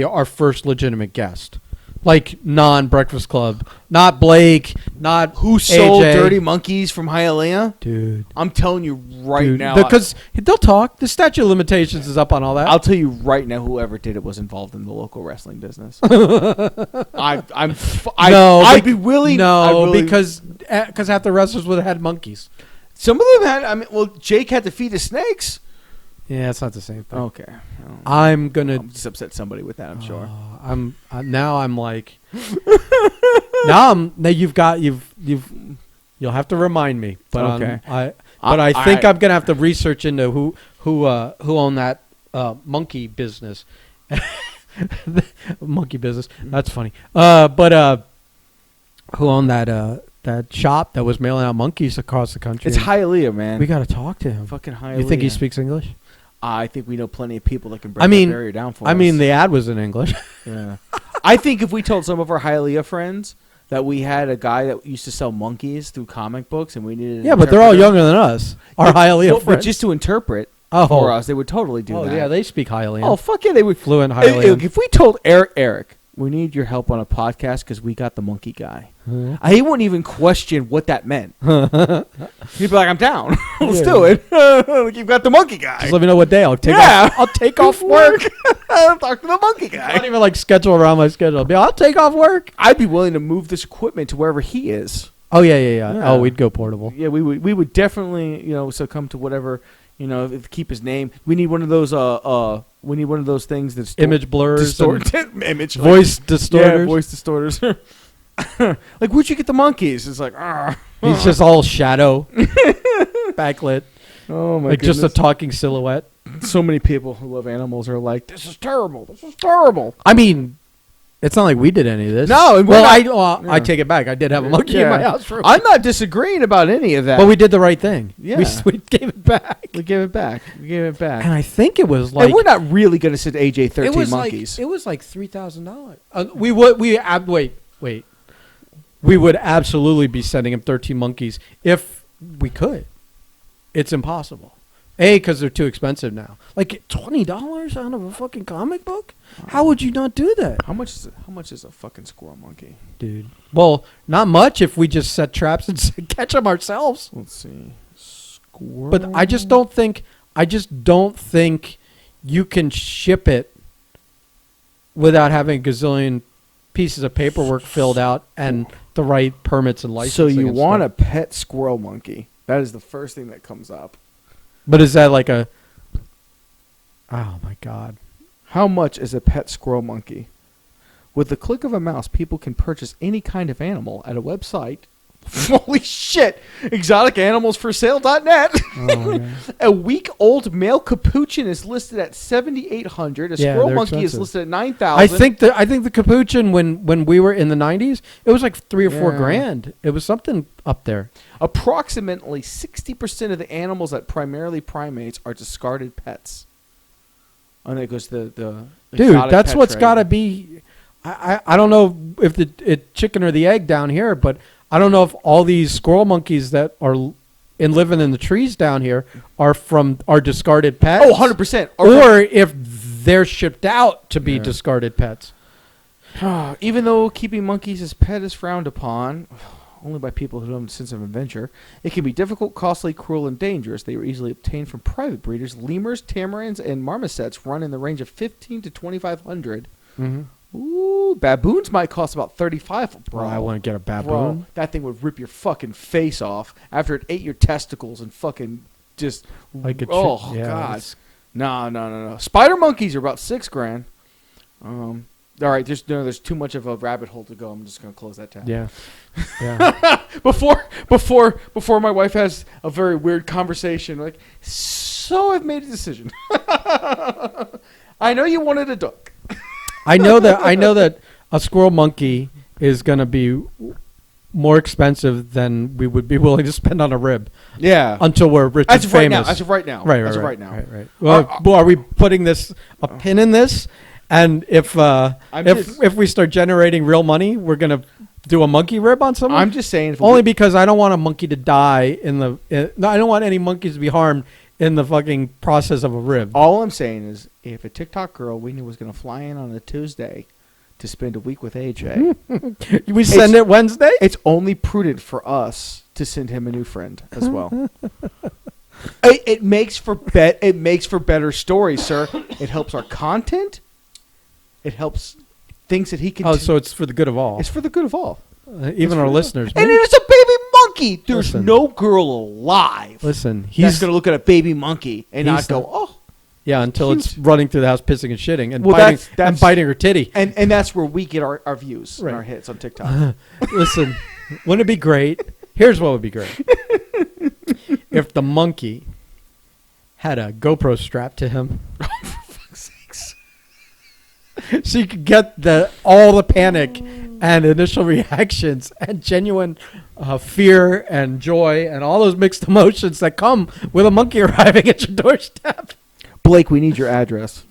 our first legitimate guest, like non-Breakfast Club, not Blake, not who sold AJ. dirty monkeys from Hialeah, Dude. I'm telling you right Dude, now, because they'll talk. The statute of limitations is up on all that. I'll tell you right now, whoever did it was involved in the local wrestling business. I'd be willing. because half the wrestlers would have had monkeys. some of them had. I mean, well, Jake had to feed his snakes. Yeah, it's not the same thing. Okay, I'm gonna. I'm just upset somebody with that. I'm sure. Now I'm like. Now you'll have to remind me. But Okay. I think I'm gonna have to research into who owned that monkey business. Monkey business. That's funny. But who owned that shop that was mailing out monkeys across the country? It's Hialeah, man. We got to talk to him. Fucking Hialeah. You think he speaks English? I think we know plenty of people that can break I mean- that barrier down for us. I mean, the ad was in English. Yeah. I think if we told some of our Hialeah friends that we had a guy that used to sell monkeys through comic books, and we needed. Yeah, but they're all younger than us. Our Hialeah But friends. just to interpret Oh. for us, they would totally do that. yeah, they speak Hialeah. Oh, fuck yeah, they would. Fluent If, Hialeah. if we told Eric, we need your help on a podcast because we got the monkey guy, he wouldn't even question what that meant. He'd be like, I'm down. Let's do it. You've got the monkey guy. Just let me know what day I'll take Yeah. off. I'll take off work. Talk to the monkey I don't guy. even like schedule around my schedule. I'll take off work. I'd be willing to move this equipment to wherever he is. Oh yeah. Yeah. Oh, we'd go portable. Yeah, we would definitely, succumb to whatever, keep his name. We need one of those we need one of those things that's Image blurs, and image voice distorters. Yeah, voice distorters. Like, where'd you get the monkeys? It's like, He's just all shadow, backlit, oh my like goodness. just a talking silhouette. So many people who love animals are like, this is terrible. This is terrible. I mean, It's not like we did any of this. No, and we're well, not- I take it back. I did have a monkey in my house for a I'm not disagreeing about any of that. but we did the right thing. Yeah. We gave it back. We gave it back. And I think it was like and we're not really going to send AJ 13 it was monkeys. Like, it was like $3,000. Wait. We would absolutely be sending him 13 monkeys if we could. It's impossible. Because they're too expensive now. Like $20 out of a fucking comic book? How would you not do that? How much is a fucking squirrel monkey? Dude. Well, not much if we just set traps and catch them ourselves. Let's see. Squirrel. But I just don't think you can ship it without having a gazillion pieces of paperwork filled out and the right permits and licensing. So you and want stuff. a pet squirrel monkey? That is the first thing that comes up. But is that like a... Oh, my God. How much is a pet squirrel monkey? With the click of a mouse, people can purchase any kind of animal at a website. Holy shit! ExoticAnimalsForSale.net. Oh, A week-old male capuchin is listed at $7,800. A Yeah, squirrel they're monkey is expensive. listed at $9,000. I think the capuchin when we were in the 90s, it was like $3 or $4 Yeah. grand. It was something up there. Approximately 60% of the animals that primarily primates are discarded pets. And it goes the Dude, exotic that's pet what's trade. got to be. I don't know if the chicken or the egg down here, but I don't know if all these squirrel monkeys that are living in the trees down here are discarded pets. Oh, 100%. Or if they're shipped out to be Yeah. discarded pets. Even though keeping monkeys as pet is frowned upon, only by people who have a sense of adventure, it can be difficult, costly, cruel, and dangerous. They are easily obtained from private breeders. Lemurs, tamarins, and marmosets run in the range of $1,500 to $2,500. Mm-hmm. Ooh, baboons might cost about $35. Bro, I want to get a baboon. Bro, that thing would rip your fucking face off after it ate your testicles and fucking just. Like a oh yeah, god, it's- no. Spider monkeys are about $6,000. All right, there's too much of a rabbit hole to go. I'm just gonna close that tab. Yeah. Yeah. Before my wife has a very weird conversation, like, so I've made a decision. I know you wanted a duck. I know that a squirrel monkey is going to be more expensive than we would be willing to spend on a rib. Yeah. Until we're rich As and of right now. famous. As of right now. Right. As of right now. Right. Well, are we putting a pin in this? And if we start generating real money, we're going to do a monkey rib on someone? I'm just saying. Only because I don't want a monkey to die no, I don't want any monkeys to be harmed in the fucking process of a rib. All I'm saying is, if a TikTok girl we knew was going to fly in on a Tuesday to spend a week with AJ, We send it Wednesday? it's only prudent for us to send him a new friend as well. It makes for better stories, sir. It helps our content. It helps things that he can. Oh, so it's for the good of all. It's for the good of all. Even our listeners. And it's a baby monkey. There's Listen. no girl alive Listen, that's he's going to look at a baby monkey and not he's go, not- oh. yeah, until Cute. it's running through the house, pissing and shitting, and Well, biting that's- and biting her titty. And that's where we get our views Right. and our hits on TikTok. Listen, wouldn't it be great? Here's what would be great: if the monkey had a GoPro strapped to him, so you could get all the panic and initial reactions and genuine fear and joy and all those mixed emotions that come with a monkey arriving at your doorstep. Blake, we need your address.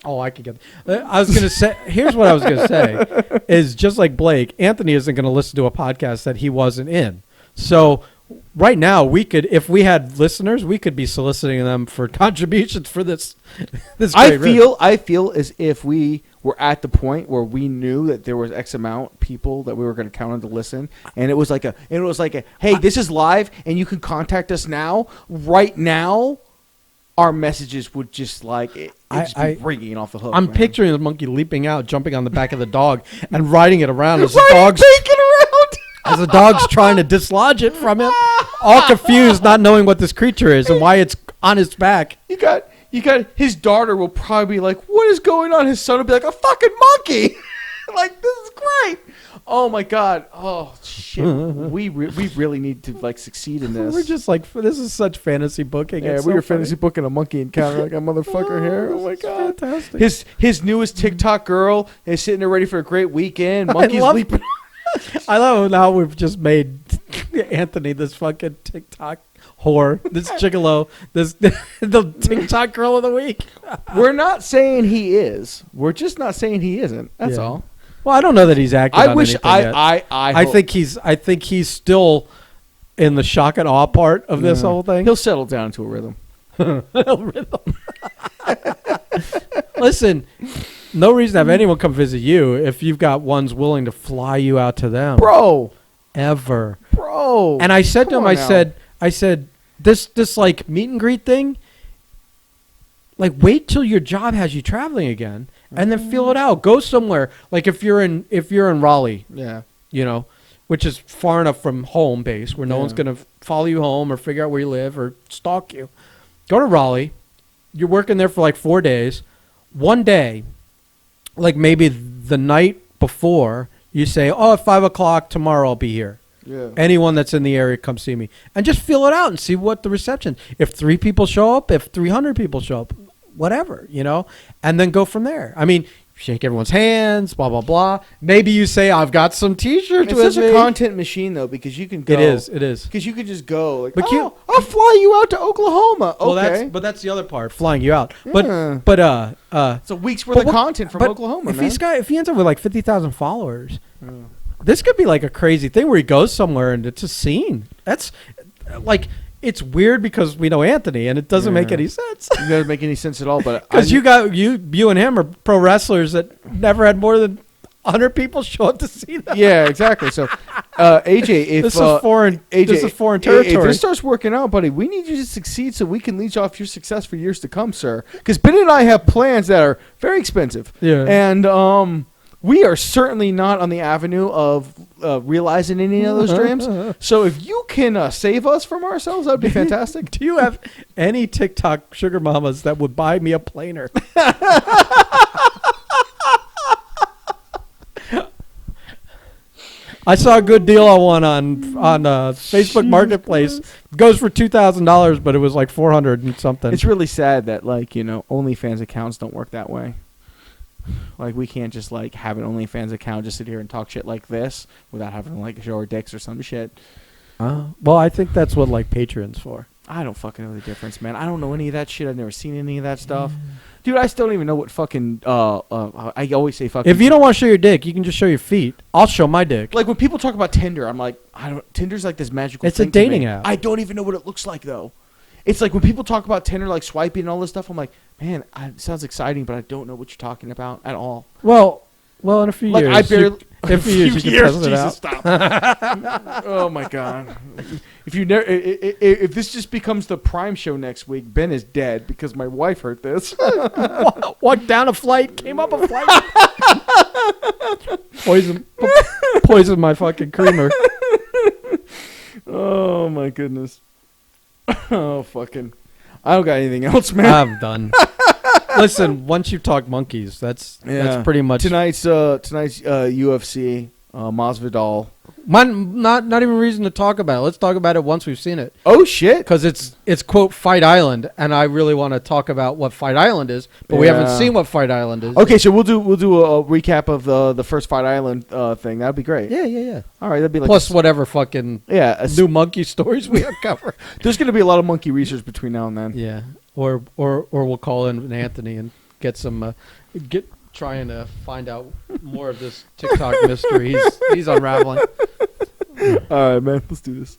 Oh, I could get. I was gonna say. Here's what I was gonna say: is just like Blake, Anthony isn't gonna listen to a podcast that he wasn't in. So right now, we could, if we had listeners, we could be soliciting them for contributions for this. This I great rib. feel as if we were at the point where we knew that there was X amount of people that we were going to count on to listen, and it was like a, hey, this is live, and you can contact us now. Right now, our messages would just like it just be ringing off the hook. I'm man. picturing the monkey leaping out, jumping on the back of the dog, and riding it around as the dog's trying to dislodge it from him, all confused, not knowing what this creature is and why it's on his back. You got his daughter will probably be like, what is going on? His son will be like, a fucking monkey. Like, this is great. Oh my god. Oh shit. we really need to like succeed in this. We're just like, this is such fantasy booking. Yeah, It's we so were funny. fantasy booking a monkey encounter like a motherfucker here. Oh my It's god. fantastic. His newest TikTok girl is sitting there ready for a great weekend. I Monkey's love- leaping. I love how we've just made Anthony this fucking TikTok whore, this gigolo, this the TikTok girl of the week. We're not saying he is. We're just not saying he isn't. That's Yeah. all. Well, I don't know that he's acting. I on wish anything yet. I hope- I think he's still in the shock and awe part of this Yeah. whole thing. He'll settle down into a rhythm. Listen, no reason to have anyone come visit you if you've got ones willing to fly you out to them. Bro. Ever. Bro. And I said to Come him, on now. I said, this like meet and greet thing, like wait till your job has you traveling again and then feel it out. Go somewhere. Like if you're in Raleigh, Yeah. you know, which is far enough from home base where no Yeah. one's going to follow you home or figure out where you live or stalk you. Go to Raleigh. You're working there for like 4 days. One day, like maybe the night before, you say, oh, at 5 o'clock tomorrow I'll be here. Yeah. Anyone that's in the area, come see me. And just feel it out and see what the reception. If 3 people show up, if 300 people show up, whatever, you know, and then go from there. I mean, shake everyone's hands, blah, blah, blah. Maybe you say, I've got some T-shirts It's with such me. a content machine though, because you can go. It is. Because you could just go like, But I'll fly you out to Oklahoma. Okay. Well, that's the other part, flying you out. Yeah. But it's a week's worth but of what- content from but Oklahoma, if man. if he ends up with like 50,000 followers, Yeah. this could be like a crazy thing where he goes somewhere and it's a scene. That's like, it's weird because we know Anthony and it doesn't make Yeah. any sense. It doesn't make any sense at all. But Because you and him are pro wrestlers that never had more than 100 people show up to see them. yeah, exactly. So, AJ, if This is foreign. AJ, This is foreign If territory. this starts working out, buddy, we need you to succeed so we can leech off your success for years to come, sir. Because Ben and I have plans that are very expensive. Yeah. And we are certainly not on the avenue of realizing any of those dreams. So if you can save us from ourselves, that would be fantastic. Do you have any TikTok sugar mamas that would buy me a planer? I saw a good deal on one on Facebook Marketplace. Goes for $2,000, but it was like 400 and something. It's really sad that OnlyFans accounts don't work that way. Like we can't just like have an OnlyFans account, just sit here and talk shit like this without having to like show our dicks or some shit. Well, I think that's what like Patreon's for. I don't fucking know the difference, man. I don't know any of that shit. I've never seen any of that stuff. Dude, I still don't even know what fucking I always say fucking. If you don't want to show your dick, you can just show your feet. I'll show my dick. like when people talk about Tinder, I'm like, Tinder's like this magical It's a thing to me. dating app. I don't even know what it looks like though. It's like when people talk about Tinder like swiping and all this stuff, I'm like, man, it sounds exciting, but I don't know what you're talking about at all. Well, in a few Like years. I barely in a few years, you can test it out. Stop. Oh my god! If you never, if this just becomes the Prime show next week, Ben is dead because my wife heard this. Walked down a flight, came up a flight. Poison my fucking creamer. Oh my goodness. Oh fucking! I don't got anything else, man. I'm done. Listen, once you talk monkeys, that's pretty much tonight's UFC. Masvidal. not even reason to talk about it. Let's talk about it once we've seen it. Oh shit! Because it's quote Fight Island, and I really want to talk about what Fight Island is, but we haven't Yeah. seen what Fight Island is. Okay, so we'll do a recap of the first Fight Island thing. That'd be great. Yeah. All right, that'd be like Plus whatever fucking new. new monkey stories we uncover. There's gonna be a lot of monkey research between now and then. Yeah, or we'll call in Anthony and get some trying to find out more of this TikTok mystery he's unraveling. All right, man. Let's do this.